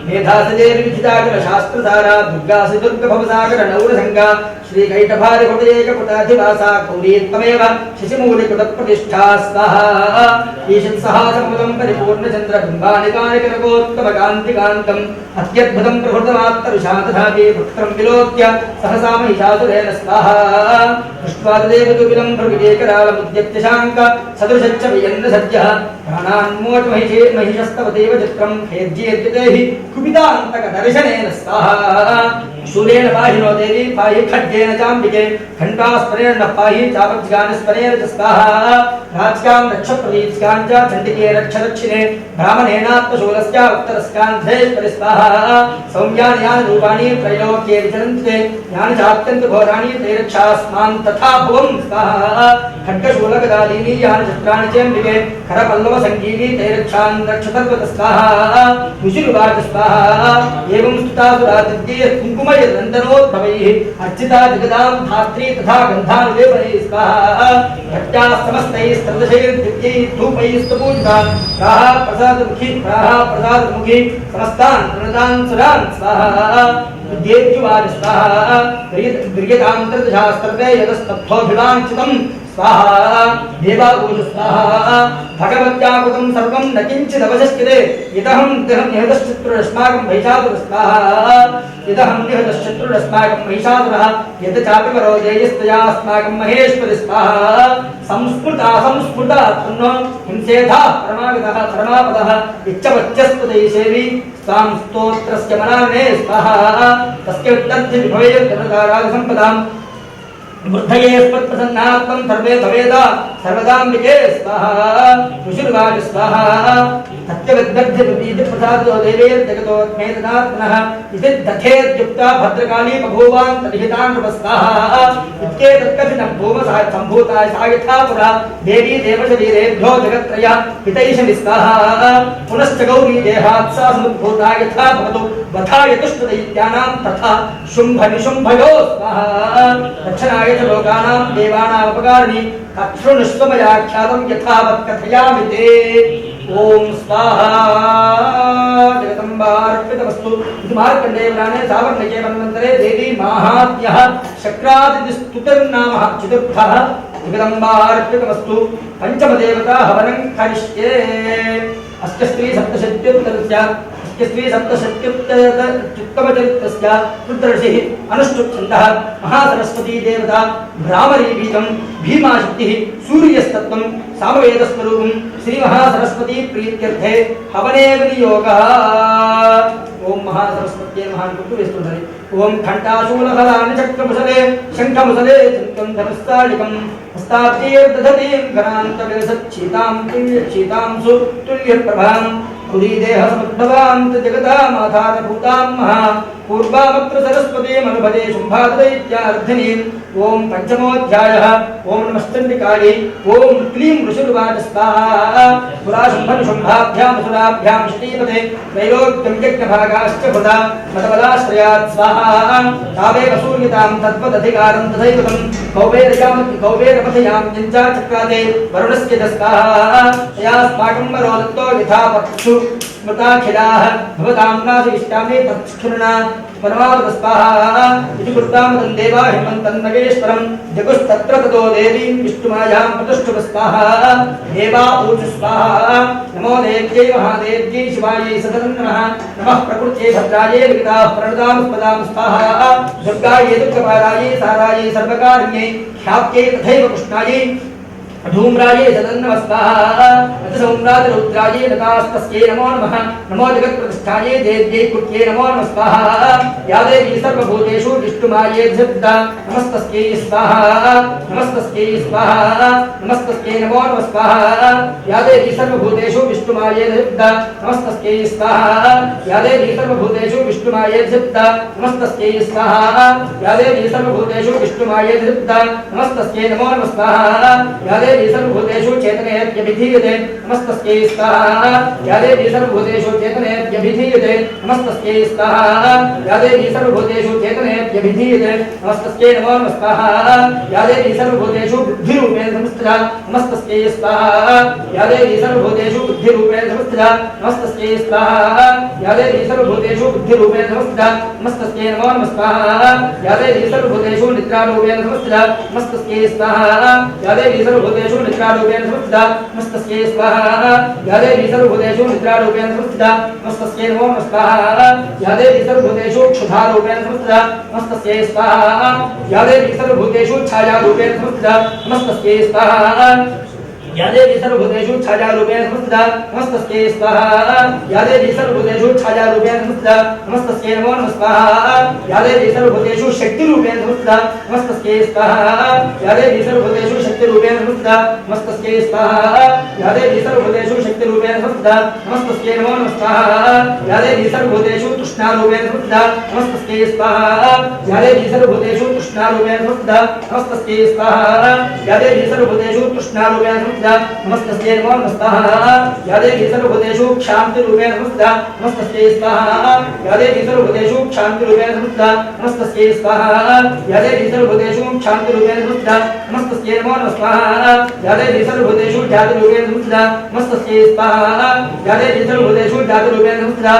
मेधासदेवी विधितागरशास्त्रसारा दुर्गासु दुर्गभवसागर नौरसङ्गा श्रीकैटभारिकुटैकपुटाधिवासा गौरीत्वमेव शिशिमूलिकुटप्रतिष्ठा स्वाहा ईशत्सहासमुदं परिपूर्णचन्द्रबिम्बानिकानिकरकोत्तमकान्तिकान्तम् अत्यद्भुतं प्रभृतमात्तरुषादधाति पुत्रं विलोक्य सहसा महिषासुरेण स्वाहा दृष्ट्वादेवदुबिलं प्रविवेकरालमुद्यत्यशाङ्क सदृशच्च वियन्न सद्यः प्राणान्मोच महिषस्तवदेव चित्रं खेज्येद्यते हि कुपितान्तकदर्शनेन स्वाहा शूलेन पाहिनो देवी पाहि खड्गेन चाम्बिके घण्टास्मरेण नः पाहि चापज्ञानस्मरेण च स्वाहा राज्ञां रक्षप्रवीत्स्यां च चण्डिके रक्षदक्षिणे ब्राह्मणेनात्मशूलस्य उत्तरस्यान्धेश्वरि स्वाहा सौम्यानि यानि रूपाणि त्रैलोक्ये विचरन्ति यानि चात्यन्तघोराणि त्रैरक्षास्मान् तथा भुवं स्वाहा खड्गशूलगदादीनि यानि चित्राणि चेऽम्बिके करपल्लवसङ्गीनि त्रैरक्षान् रक्षतर्वत स्वाहा ऋषिरुवाच स्वाहा एवं स्तुतासुरादित्ये कुङ्कुमयनन्दनोद्भवैः अर्चिता जगदां धात्री तथा गन्धानुलेपनैः स्वाहा भट्टाः समस्तैः स्तन्दशैर्दिव्यैः धूपैः स्तपूजिता प्राः प्रसादमुखी समस्तान् प्रणतान् सुरान् स्वाहा विद्येत्युवाच स्वाहा गृह्यतान्तर्दशास्त्रते यतस्तत्थोऽभिवाञ्छितं स्वाहा देवापूज स्वाहा भगवत्याकृतं सर्वं न किञ्चिदवशिष्यते इदहं निहतश्चतुरस्माकं महिषासुरः स्वाहा इदहं निहतश्चतुरस्माकं महिषासुरः यत् चापि वरो देयस्तयास्माकं महेश्वरि स्वाहा संस्फुटा तन्नो हिंसेधा परमागतः परमापदः इच्छवच्यस्पदै सेवी स्वां स्तोत्रस्य मनाने स्वाहा तस्य उत्तरविभवेर्गणतारागसम्पदाम् बुद्धये स्पत्प्रसन्नात्मं सर्वे भवेदा सर्वदाम्बिके स्वाहा ऋषिर्वाच स्वाहा सत्यविद्यप्रसादो देवेर्जगतोत्मेतनात्मनः इति दथेद्युक्ता भद्रकाली बभूवान् तर्हितान् नमस्वाहा इत्येतत्कथितं भूमसम्भूता सा यथा पुरा देवी देवशरीरेभ्यो जगत्त्रय हितैषणि स्वाहा पुनश्च गौरी देहात् सा समुद्भूता यथा भवतु वधाय तुष्टदैत्यानां तथा शुम्भनिशुम्भयो स्वाहा रक्षणाय लोकानां देवानामुपकारिणी कक्षुनुष्वमयाख्यातं यथावत् कथयामि ते ओम स्वाहा जगदम्बार्पितमस्तु इति मार्कण्डेय पुराणे सावर्णिके मन्वन्तरे देवी माहात्म्यः शक्रादिस्तुतिर्नामः चतुर्थः जगदम्बार्पितमस्तु पंचमदेवता हवनं करिष्ये अस्य स्त्री सप्तशत्युत्तरस्य स्त्री सप्तशत्युत्तमचरित्रस्य रुद्रऋषिः अनुष्ठुप्छन्दः महासरस्वती देवता भ्रामरी बीजं भीमाशक्तिः सूर्यस्तत्त्वं सामवेदस्वरूपं श्रीमहासरस्वती प्रीत्यर्थे हवने विनियोगः ओम महासरस्वत्यै महान्कुटुवेस्तुधरे ओम घण्टाशूलफलानि चक्रमुसले शङ्खमुसले चिन्तं धनुस्तालिकं हस्ताब्दीर्दधतीं घनान्तविलसच्छीतां तुल्यक्षीतां सुतुल्यप्रभां पुरीदेहसमुद्भवान्त जगदामाधारभूतां महा पूर्वामत्र सरस्वतीमनुभजे शुम्भादैत्यार्थिनीम् ओम पंचमोऽध्यायः ओम नमश्चण्डिकायै ओम क्लीं ऋषिरुवाच स्वाहा पुराशुम्भनिशुम्भाभ्यामसुराभ्यां श्रीपते त्रैलोक्यं यज्ञभागाश्च कृता मतबलाश्रयात् स्वाहा तावेव सूर्यतां तद्वदधिकारं तथैवतं कौबेरपथयां यञ्चा चक्राते वरुणस्य च स्वाहा तयास्माकं वरो दत्तो यथा पक्षु स्मृताखिलाः भवतां नाशिष्टामि तत्स्फुरना परमावत स्वाहा इति कृतामतं देवा हिमन्तन्नगेश्वरं जगुस्तत्र ततो देवीं विष्णुमायां प्रतिष्ठुव स्वाहा देवा ऊचु स्वाहा नमो देव्यै महादेव्यै शिवायै सततं नमः प्रकृत्यै भद्रायै विगताः प्रणतां स्वाहा दुर्गायै दुर्गपारायै सारायै सर्वकारिण्यै ख्यात्यै तथैव कृष्णायै धूम्राये सदन्नमः स्वाहा सौम्राजरुद्राये नतास्तस्यै नमो नमः नमो जगत्प्रतिष्ठायै देव्यै कुट्यै नमो नमः स्वाहा या देवी सर्वभूतेषु विष्णुमाये धृता नमस्तस्यै स्वाहा नमस्तस्यै स्वाहा नमस्तस्यै नमो नमः स्वाहा या देवी सर्वभूतेषु विष्णुमाये धृता नमस्तस्यै स्वाहा या देवी सर्वभूतेषु विष्णुमाये धृता नमस्तस्यै स्वाहा या देवी सर्वभूतेषु विष्णुमाये धृता नमस्तस्यै नमो नमः स्वाहा या देवी सर्वभूतेषु चेतनेत्यभिधीयते नमस्तस्यै स्वाहा या देवी सर्वभूतेषु चेतनेत्यभिधीयते नमस्तस्यै स्वाहा या देवी सर्वभूतेषु चेतनेत्यभिधीयते नमस्तस्यै नमो नमः स्वाहा या देवी सर्वभूतेषु बुद्धिरूपेण संस्थिता नमस्तस्यै स्वाहा या देवी सर्वभूतेषु बुद्धिरूपेण संस्थिता नमस्तस्यै स्वाहा या देवी सर्वभूतेषु बुद्धिरूपेण संस्थिता नमस्तस्यै नमो नमः स्वाहा या देवी सर्वभूतेषु निद्रारूपेण संस्थिता नमस्तस्यै स्वाहा या देवी सर्वभूतेषु निद्रारूपेण संस्थिता नमस्तस्यै स्वाहा या देवी सर्वभूतेषु निद्रारूपेण संस्थिता नमस्तस्यै नमो नमः स्वाहा या देवी सर्वभूतेषु क्षुधारूपेण संस्थिता नमस्तस्यै स्वाहा या देवी सर्वभूतेषु छायारूपेण संस्थिता नमस्तस्यै स्वाहा या देवी सर्वभूतेषु छायारूपेण संस्थिता नमस्तस्यै स्वाहा या देवी सर्वभूतेषु छायारूपेण संस्थिता नमस्तस्यै नमो नमः स्वाहा या देवी सर्वभूतेषु शक्तिरूपेण संस्थिता नमस्तस्यै स्वाहा या देवी सर्वभूतेषु शक्तिरूपेण संस्थिता नमस्तस्यै स्वाहा या देवी सर्वभूतेषु शक्तिरूपेण संस्थिता नमस्तस्यै नमो नमः स्वाहा या देवी सर्वभूतेषु तृष्णारूपेण संस्थिता नमस्तस्यै स्वाहा या देवी सर्वभूतेषु तृष्णारूपेण संस्थिता नमस्तस्यै स्वाहा या देवी सर्वभूतेषु तृष्णारूपेण नमस्तस्यै नमो नमः स्वाहा या देवी सर्वभूतेषु क्षान्तिरूपेण संस्थिता नमस्तस्यै स्वाहा या देवी सर्वभूतेषु क्षान्तिरूपेण संस्थिता नमस्तस्यै स्वाहा या देवी सर्वभूतेषु क्षान्तिरूपेण संस्थिता नमस्तस्यै नमो नमः स्वाहा या देवी सर्वभूतेषु जातिरूपेण संस्थिता नमस्तस्यै स्वाहा या देवी सर्वभूतेषु जातिरूपेण संस्थिता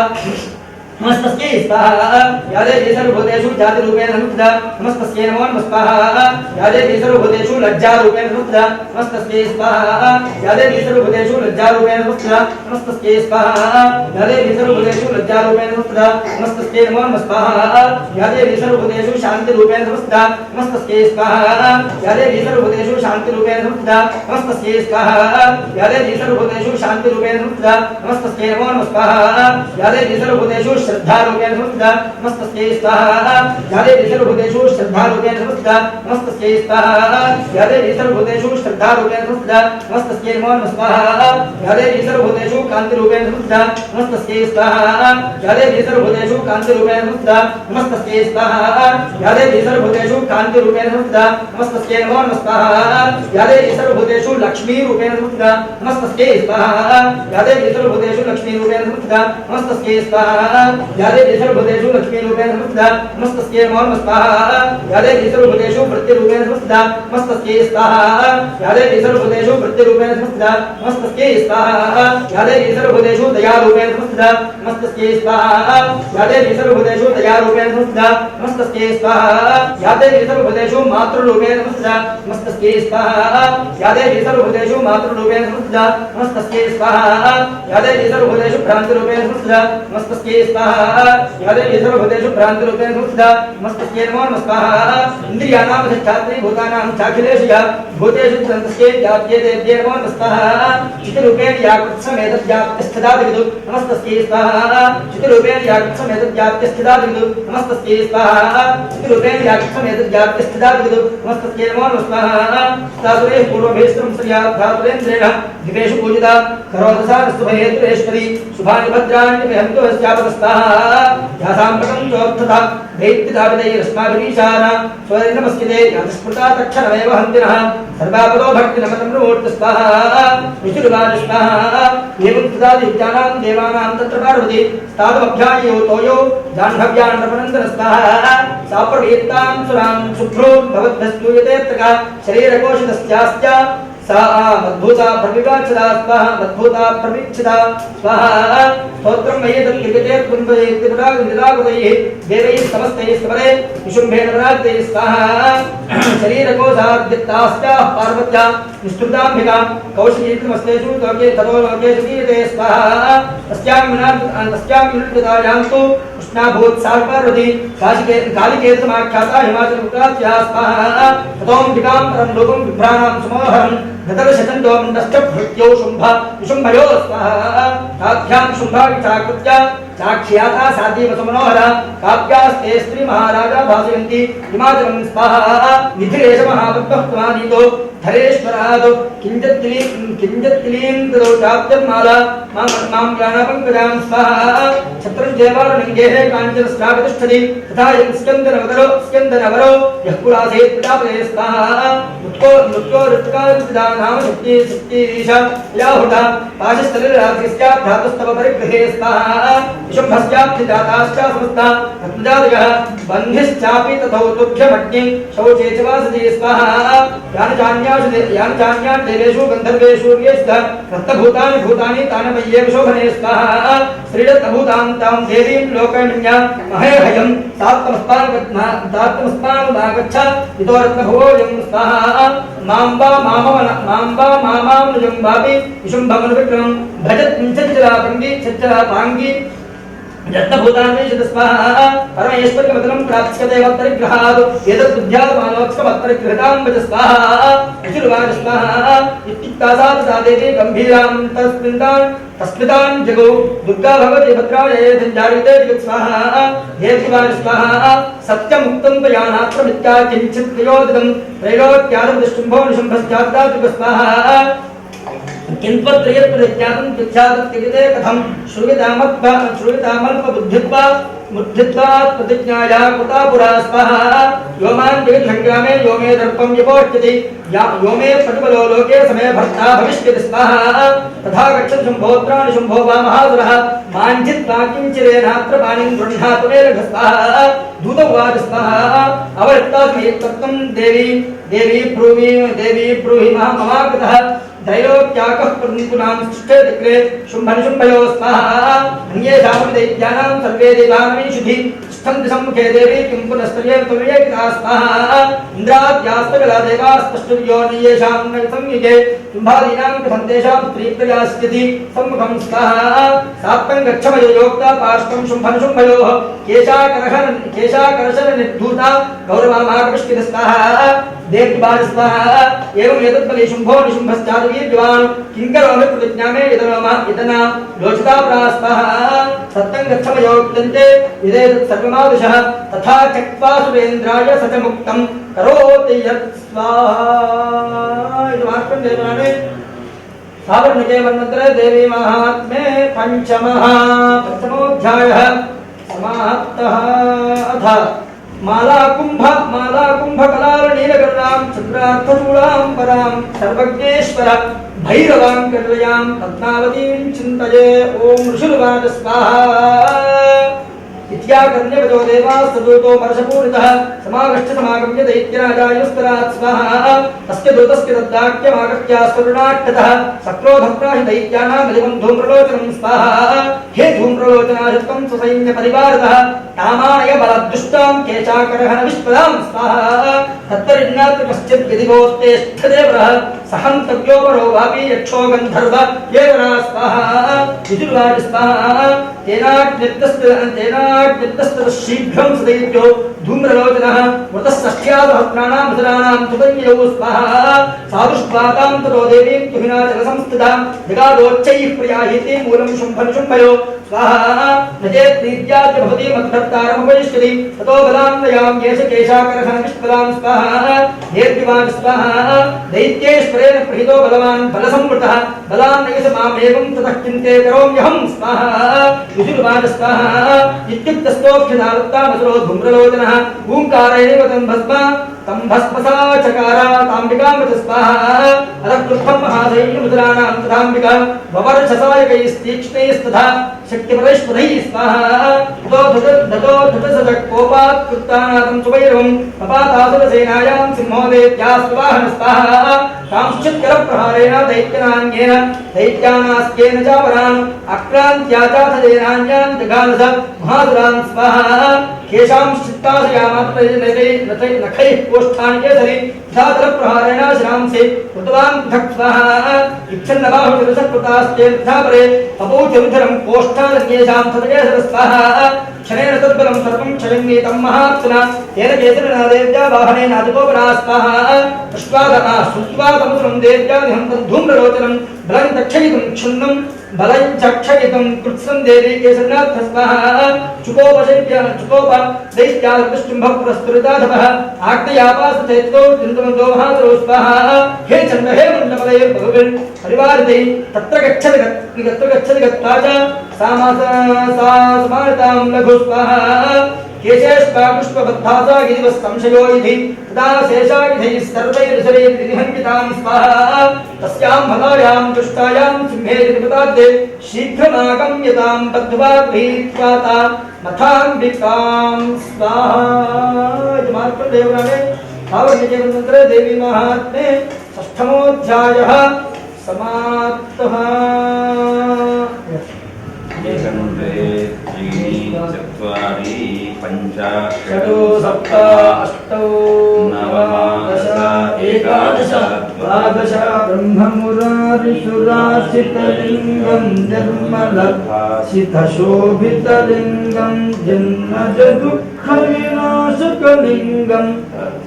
नमस्तस्यै स्वाहा या देवी सर्वभूतेषु जातिरूपेण संस्थिता नमस्तस्यै नमो नमः स्वाहा या देवी सर्वभूतेषु लज्जारूपेण संस्थिता नमस्तस्यै स्वाहा या देवी सर्वभूतेषु लज्जारूपेण संस्थिता नमस्तस्यै स्वाहा या देवी सर्वभूतेषु लज्जारूपेण संस्थिता नमस्तस्यै नमो नमः स्वाहा या देवी सर्वभूतेषु शान्तिरूपेण संस्थिता नमस्तस्यै स्वाहा या देवी सर्वभूतेषु शान्तिरूपेण संस्थिता नमस्तस्यै स्वाहा या देवी सर्वभूतेषु शान्तिरूपेण संस्थिता नमस्तस्यै नमो नमः स्वाहा या देवी सर्वभूतेषु श्रद्धारूपेण संस्थिता नमस्तस्यै स्वाहा या देवी सर्वभूतेषु श्रद्धारूपेण संस्थिता नमस्तस्यै स्वाहा या देवी सर्वभूतेषु श्रद्धारूपेण संस्थिता नमस्तस्यै नमो नमः स्वाहा या देवी सर्वभूतेषु कान्तिरूपेण संस्थिता नमस्तस्यै स्वाहा या देवी सर्वभूतेषु कान्तिरूपेण संस्थिता नमस्तस्यै स्वाहा या देवी सर्वभूतेषु कान्तिरूपेण संस्थिता नमस्तस्यै नमो नमः स्वाहा या देवी सर्वभूतेषु लक्ष्मीरूपेण संस्थिता नमस्तस्यै स्वाहा या देवी सर्वभूतेषु लक्ष्मीरूपेण संस्थिता नमस्तस्यै स्वाहा या देवी सर्वभूतेषु लक्ष्मीरूपेण संस्थिता नमस्तस्यै नमो नमः स्वाहा या देवी सर्वभूतेषु वृत्तिरूपेण संस्थिता नमस्तस्यै स्वाहा या देवी सर्वभूतेषु वृत्तिरूपेण संस्थिता नमस्तस्यै स्वाहा या देवी सर्वभूतेषु दयारूपेण संस्थिता नमस्तस्यै स्वाहा या देवी सर्वभूतेषु दयारूपेण संस्थिता नमस्तस्यै स्वाहा या देवी सर्वभूतेषु मातृरूपेण संस्थिता नमस्तस्यै स्वाहा या देवी सर्वभूतेषु मातृरूपेण संस्थिता नमस्तस्यै स्वाहा या देवी सर्वभूतेषु भ्रान्तिरूपेण संस्थिता नमस्तस्यै स्वाहा या देवी सर्वभूतेषु भ्रान्तिरूपेण संस्थिता नमस्तस्यै नमो नमः स्वाहा इन्द्रियाणां अधिष्ठात्री भूतानां चाखिलेषु या भूतेषु तन्तस्यै व्याप्यते ते नमो नमः स्वाहा चित्तरूपेण या कृत्समेतद्व्याप्तिस्थिता दिविदु नमस्तस्यै स्वाहा चित्तरूपेण या कृत्समेतद्व्याप्तिस्थिता दिविदु नमस्तस्यै स्वाहा चित्तरूपेण या कृत्समेतद्व्याप्तिस्थिता दिविदु नमस्तस्यै नमो नमः स्वाहा सासुरे पूर्वभेस्त्रं श्रियाधातुरेन्द्रेण दिवेषु पूजिता करोदसारस्तुभयेतुरेश्वरी शुभानि भद्राणि विहन्तु अस्यापदस्ताः यासाम्प्रतं चोक्तथा दैत्यदाविदैरस्माभिरीशाना स्वरेण नमस्किते यातस्मृता तक्षणमेव हन्तिनः सर्वापदो भक्तिनमतं नमोऽस्तु स्वाहा विष्णुर्वाज स्वाहा एवं तदादित्यानां देवानां तत्र पार्वती स्थातमभ्यायो तोयो जाह्नव्यान्नपनन्दन स्वाहा साप्रवेत्तां सुरां शुभ्रो भवद्भस्तूयते तका शरीरकोशितस्यास्या सा मद्भूता प्रविवाचिता स्वाहा मद्भूता प्रवीक्षिता स्वाहा स्तोत्रं मयेदं लिखिते कुंभयेति पुरागुदैः देवैः समस्तैः समरे विशुम्भेन पराजितैः स्वाहा शरीरकोशाद्यत्तास्याः पार्वत्या निष्ठुताम्बिका कौशिकीर्तिमस्तेषु लोके ततो लोकेषु गीयते स्वाहा तस्यां विनुद्यतायां तु कृष्णाभूत्सार पार्वती कालिकेतमाख्याता हिमाचलपुत्रात्या स्वाहा ततोऽम्बिकां परं लोकं विभ्राणां सुमोहरं गतर्शतन्दो मण्डश्चभृत्यो शुम्भ विशुम्भयो स्वाहा ताभ्यां शुम्भाविचाकृत्य साक्ष्याता साध्यवसमनोहरा काव्यास्ते स्त्री महाराजा भासयन्ति हिमाचलं स्वाहा निधिरेश महापद्मः त्वानीतो धरेश्वरादो किंजत्तिलीं तदो चाप्यमाला मां ज्ञानपङ्कजां स्वाहा छत्रं जयवारणिङ्गेः काञ्चनस्नागतिष्ठति तथा स्कन्दनवरो यः कुलासे प्रजापते स्वाहा मुत्को ऋत्कारिता नाम शक्तिरीश याहुता पाशस्थलिराधिस्या भ्रातस्तव परिगृहे स्वाहा विशुम्भस्याब्धिजाताश्च समस्ता रत्नजातयः बन्धिश्चापि तथौ तुभ्यमग्निं शौचे च वासते स्वाहा यानि चान्यान् देवेषु गन्धर्वेषु रक्तभूतानि भूतानि तानमय्ये शोभने स्वाहा श्रीरत्नभूतां तां देवीं लोकमन्यां महेहयं तात्तमस्मानुमागच्छ इतो रत्नभोजं स्वाहा मां नुजं वापि विशुम्भमनुविक्रमं भजत्चलापाङ्गी यत्नभूतान्वेषितस्वाहा परमेश्वर्यमतलं प्राप्स्यते वक्तरिग्रहात् एतद्बुद्ध्यात्मानोत्सवत्तरिगृहतां भज स्वाहा विशुर्वाच स्वाहा इत्युक्तासात् सा देवी गम्भीरां तस्मितान् जगौ दुर्गा भगवती भद्राय धञ्जारिते जगत् स्वाहा देव्यवाच स्वाहा सत्यमुक्तं त्वया नात्रमित्या किञ्चित् प्रयोदितं त्रैलोक्यादुशुम्भो निशुम्भश्चाद्दातुक स्वाहा किन्त्वत्रयत्प्रतिज्ञातं तुच्छादत्यगिते कथं श्रूयतामल्पबुद्धित्वात् प्रतिज्ञाया कृता पुरा स्वाहा यो मां जगत्सङ्ग्रामे यो मे दर्पं विपोष्यति यो मे पटुबलो लोके समे भर्ता भविष्यति स्वाहा तथा गच्छति शुम्भोत्राणि शुम्भो वा महासुरः माञ्चित्वा किञ्चिदेनात्र पाणिं गृह्णातु मे लघ स्वाहा दूतवाच स्वाहा अवरक्तास्मि तत्त्वं देवी ब्रूहि ममाकृतः त्रैलोक्याकः पुनां सृष्टे चक्रे शुम्भनिशुम्भयो स्वाहा अन्येषामपि दैत्यानां सर्वे देवानमीषुधि तिष्ठन्ति सम्मुखे देवी किं पुनस्त्रिये त्वमेकिता स्वाहा इन्द्राद्यास्तकला देवास्तष्टुर्यो नियेषां न संयुगे शुम्भादीनां कथन्तेषां स्त्रीप्रयास्यति सम्मुखं स्वाहा सात्वं गच्छमयो योक्ता पार्श्वं शुम्भनिशुम्भयोः केशाकर्षणनिर्धूता गौरवामाकर्षित स्वाहा देव्यवाच स्वाहा एवं एतद्बले शुम्भो निशुम्भश्चादवीर्यवान् किङ्करोमि प्रतिज्ञामे इतना लोचिता प्रास्वाहा सत्तं गच्छमयो विदन्ते इदेतत् सर्वमादुषः तथा चक्त्वा सुरेन्द्राय स च मुक्तं करोति यत् स्वाहा इति वाक्यं देवनाने सावर्णिके मन्वन्तरे देवी महात्म्ये पञ्चमोऽध्यायः समाप्तः अथ मालाकुम्भकलालनीलगर्णां चन्द्रार्थचूडां परां सर्वज्ञेश्वर भैरवां कल्पयां पद्मावतीं चिन्तये ॐ ऋषुर्वाच स्वाहा इत्याकर्ण्यवचो देवास्तदूतो वर्षपूरितः समागश्च समागम्य दैत्यराजायुस्तरात् स्वाहा तस्य दूतस्य तद्वाक्यमागत्यास्वरुणाट्टतः सक्रोधप्राहि दैत्यानां बलिवं धूम्रलोचनं स्वाहा हे धूम्रलोचनाशक्तं स्वसैन्यपरिवारतः तामानय बलद्दुष्टां केशाकरहन विश्वदां स्वाहा तत्तरिण्णात् कश्चित् विधिवोत्तेष्ठदेवरः सहन्तव्योपरो वापि यक्षो गन्धर्व येवरा स्वाहा विदुर्वाच स्वाहा तेनाग्निर्दस्तः शीघ्रं सदैव्यो धूम्रलोचनः मृतस्सख्यासहस्राणां मुसलानां सुतन्यौ स्वाहा साधुष्वातां ततो देवीं तुहिनाचलसंस्थितां जगादोच्चैः प्रयाहीति मूलं शुम्भनिशुम्भयो स्वाहा न चेत् प्रीत्याद्य भवति मद्भर्तारमुपदिश्यति ततो बलान्वयां येष केशाकरहन विश्वदां स्वाहा देव्यवाच स्वाहा दैत्येश्वरेण प्रहितो बलवान् बलसंवृतः बलान्नयस मामेवं ततः चिन्ते करोम्यहं स्वाहा विशुर्वाच स्वाहा इत्युक्तस्तोऽभ्यधावत्तामसुरो धूम्रलोचनः ओङ्कारेणैव तं भस्मसा चकार ताम्बिकां वच स्वाहा अतः क्रुद्धं महासैन्यमुद्राणां तथाम्बिका ववर्षसायकैस्तीक्ष्णैस्तथा शक्तिपरैश्वरैः स्वाहा ततो धृतसजकोपात् कृत्तानाथं सुवैरवं पपातासुरसेनायां सिंहो देत्यास्वाहन स्वाहा कांश्चित्करप्रहारेण दैत्यनान्येन दैत्यानास्त्येन चापरान् आक्रान्त्याचाथजेनान्यान् जगानस महासुरान् स्वाहा केषां चित्ताशयामात्र नखैः कोष्ठानि केसरि तथातलप्रहारेण शिरांसि कृतवान् पृथक् स्वाहा इच्छन्नबाहुविरसकृतास्तेन तथा परे अपौचरुधरं कोष्ठादन्येषां तथकेसर स्वाहा क्षणेन तद्बलं सर्वं क्षयन्नीतं महात्मना तेन केसरेण देव्या वाहनेन अधिकोपरा स्वाहा श्रुत्वा तमुसुरं देव्या निहन्तं धूम्रलोचनं बलं तक्षयितुं क्षुण्णं बलं चक्षयितं कृत्स्नं देवी केसरनाथ स्वाहा चुकोप दैत्यादृष्टुम्भ पुरस्कृताधपः आक्तयापासचैत्रो चिन्तमन्तो महादरो स्वाहा हे चन्द्र हे मण्डपदे भगवन् परिवारिते तत्र गच्छति गत्वा च समानतां लघु स्वाहा केशेष्पा पुष्पबद्धासा गिरिवः संशयो इति तदा शेषायुधैः सर्वैर्विषरैः विनिहन्वितां स्वाहा तस्यां फलायां दुष्टायां सिंहे त्रिपदाब्दे शीघ्रमागम्यतां बद्ध्वा गृहीत्वा तां मथाम्बिकां स्वाहा। मार्कण्डेयपुराणे भावनिकेतनतन्त्रे देवी महात्म्ये षष्ठमोऽध्यायः समाप्तः। चत्वारि पञ्च षट् सप्त अष्ट नव दश एकादश द्वादश ब्रह्ममुरारिसुरासितलिङ्गं निर्मलसितशोभितलिङ्गं जन्मजदुःखविनाशकलिङ्गं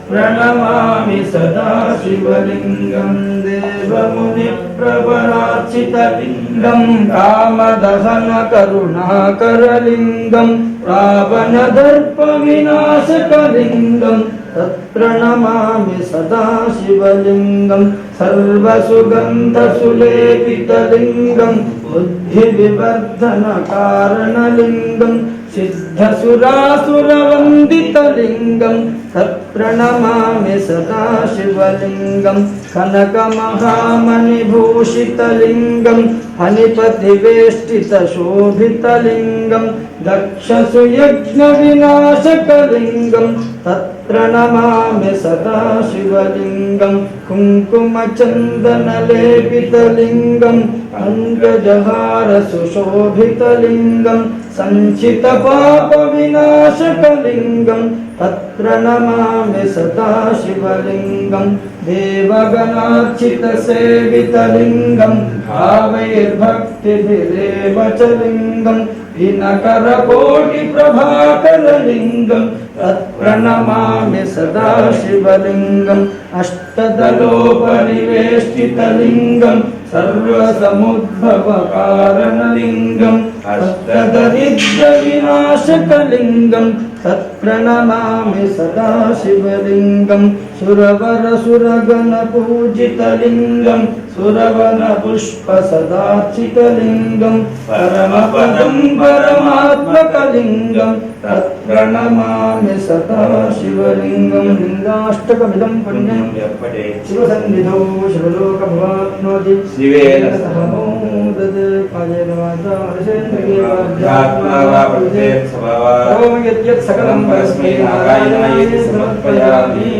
प्रणमामि सदा शिवलिङ्गं देवमुनिप्रवराचितलिङ्गं कामदहनकरुणाकरलिङ्गं रावणदर्पविनाशकलिङ्गं तत्प्रणमामि सदा शिवलिङ्गं सर्वसुगन्धसुलेपितलिङ्गं बुद्धिविवर्धनकारणलिङ्गं सिद्धसुरासुरवन्दितलिङ्गं तत्प्रणमामि सदा शिवलिङ्गं कनकमहामणिभूषितलिङ्गं फणिपतिवेष्टितशोभितलिङ्गं दक्षसुयज्ञविनाशकलिङ्गं तत्प्रणमामि सदा शिवलिङ्गं कुङ्कुमचन्दनलेपितलिङ्गं अङ्गजहारसुशोभितलिङ्गं सञ्चितपापविनाशकलिङ्गं तत्प्रणमामि सदा शिवलिङ्गं देवगणार्चितसेवितलिङ्गं भावैर्भक्तिभिरेव च लिङ्गं दिनकरकोटिप्रभाकरलिङ्गं तत्प्रणमामि सदा शिवलिङ्गम् अष्टदलोपरिवेष्टितलिङ्गं सर्वसमुद्भवकारणलिङ्गम् अष्टदरिद्रविनाशकलिङ्गं तत्प्रणमामि सदा शिवलिङ्गं सुरवरसुरगणपूजितलिङ्गं सुरवनपुष्पसदार्चितलिङ्गं परमपदं परमात्मकलिङ्गं तत्प्रणमामि सदा शिवलिङ्गं लिङ्गाष्टकमिदं पुण्यं शिवसन्निधौ शिवलोकभवाप्नोति शिवेन सह मोदते कायेन वाचा मनसेन्द्रियेणाध्यात्मना वा प्रकृतेः स्वभावात् ओम यद्यत् सकलं परस्मै नारायणाय समर्पयामि।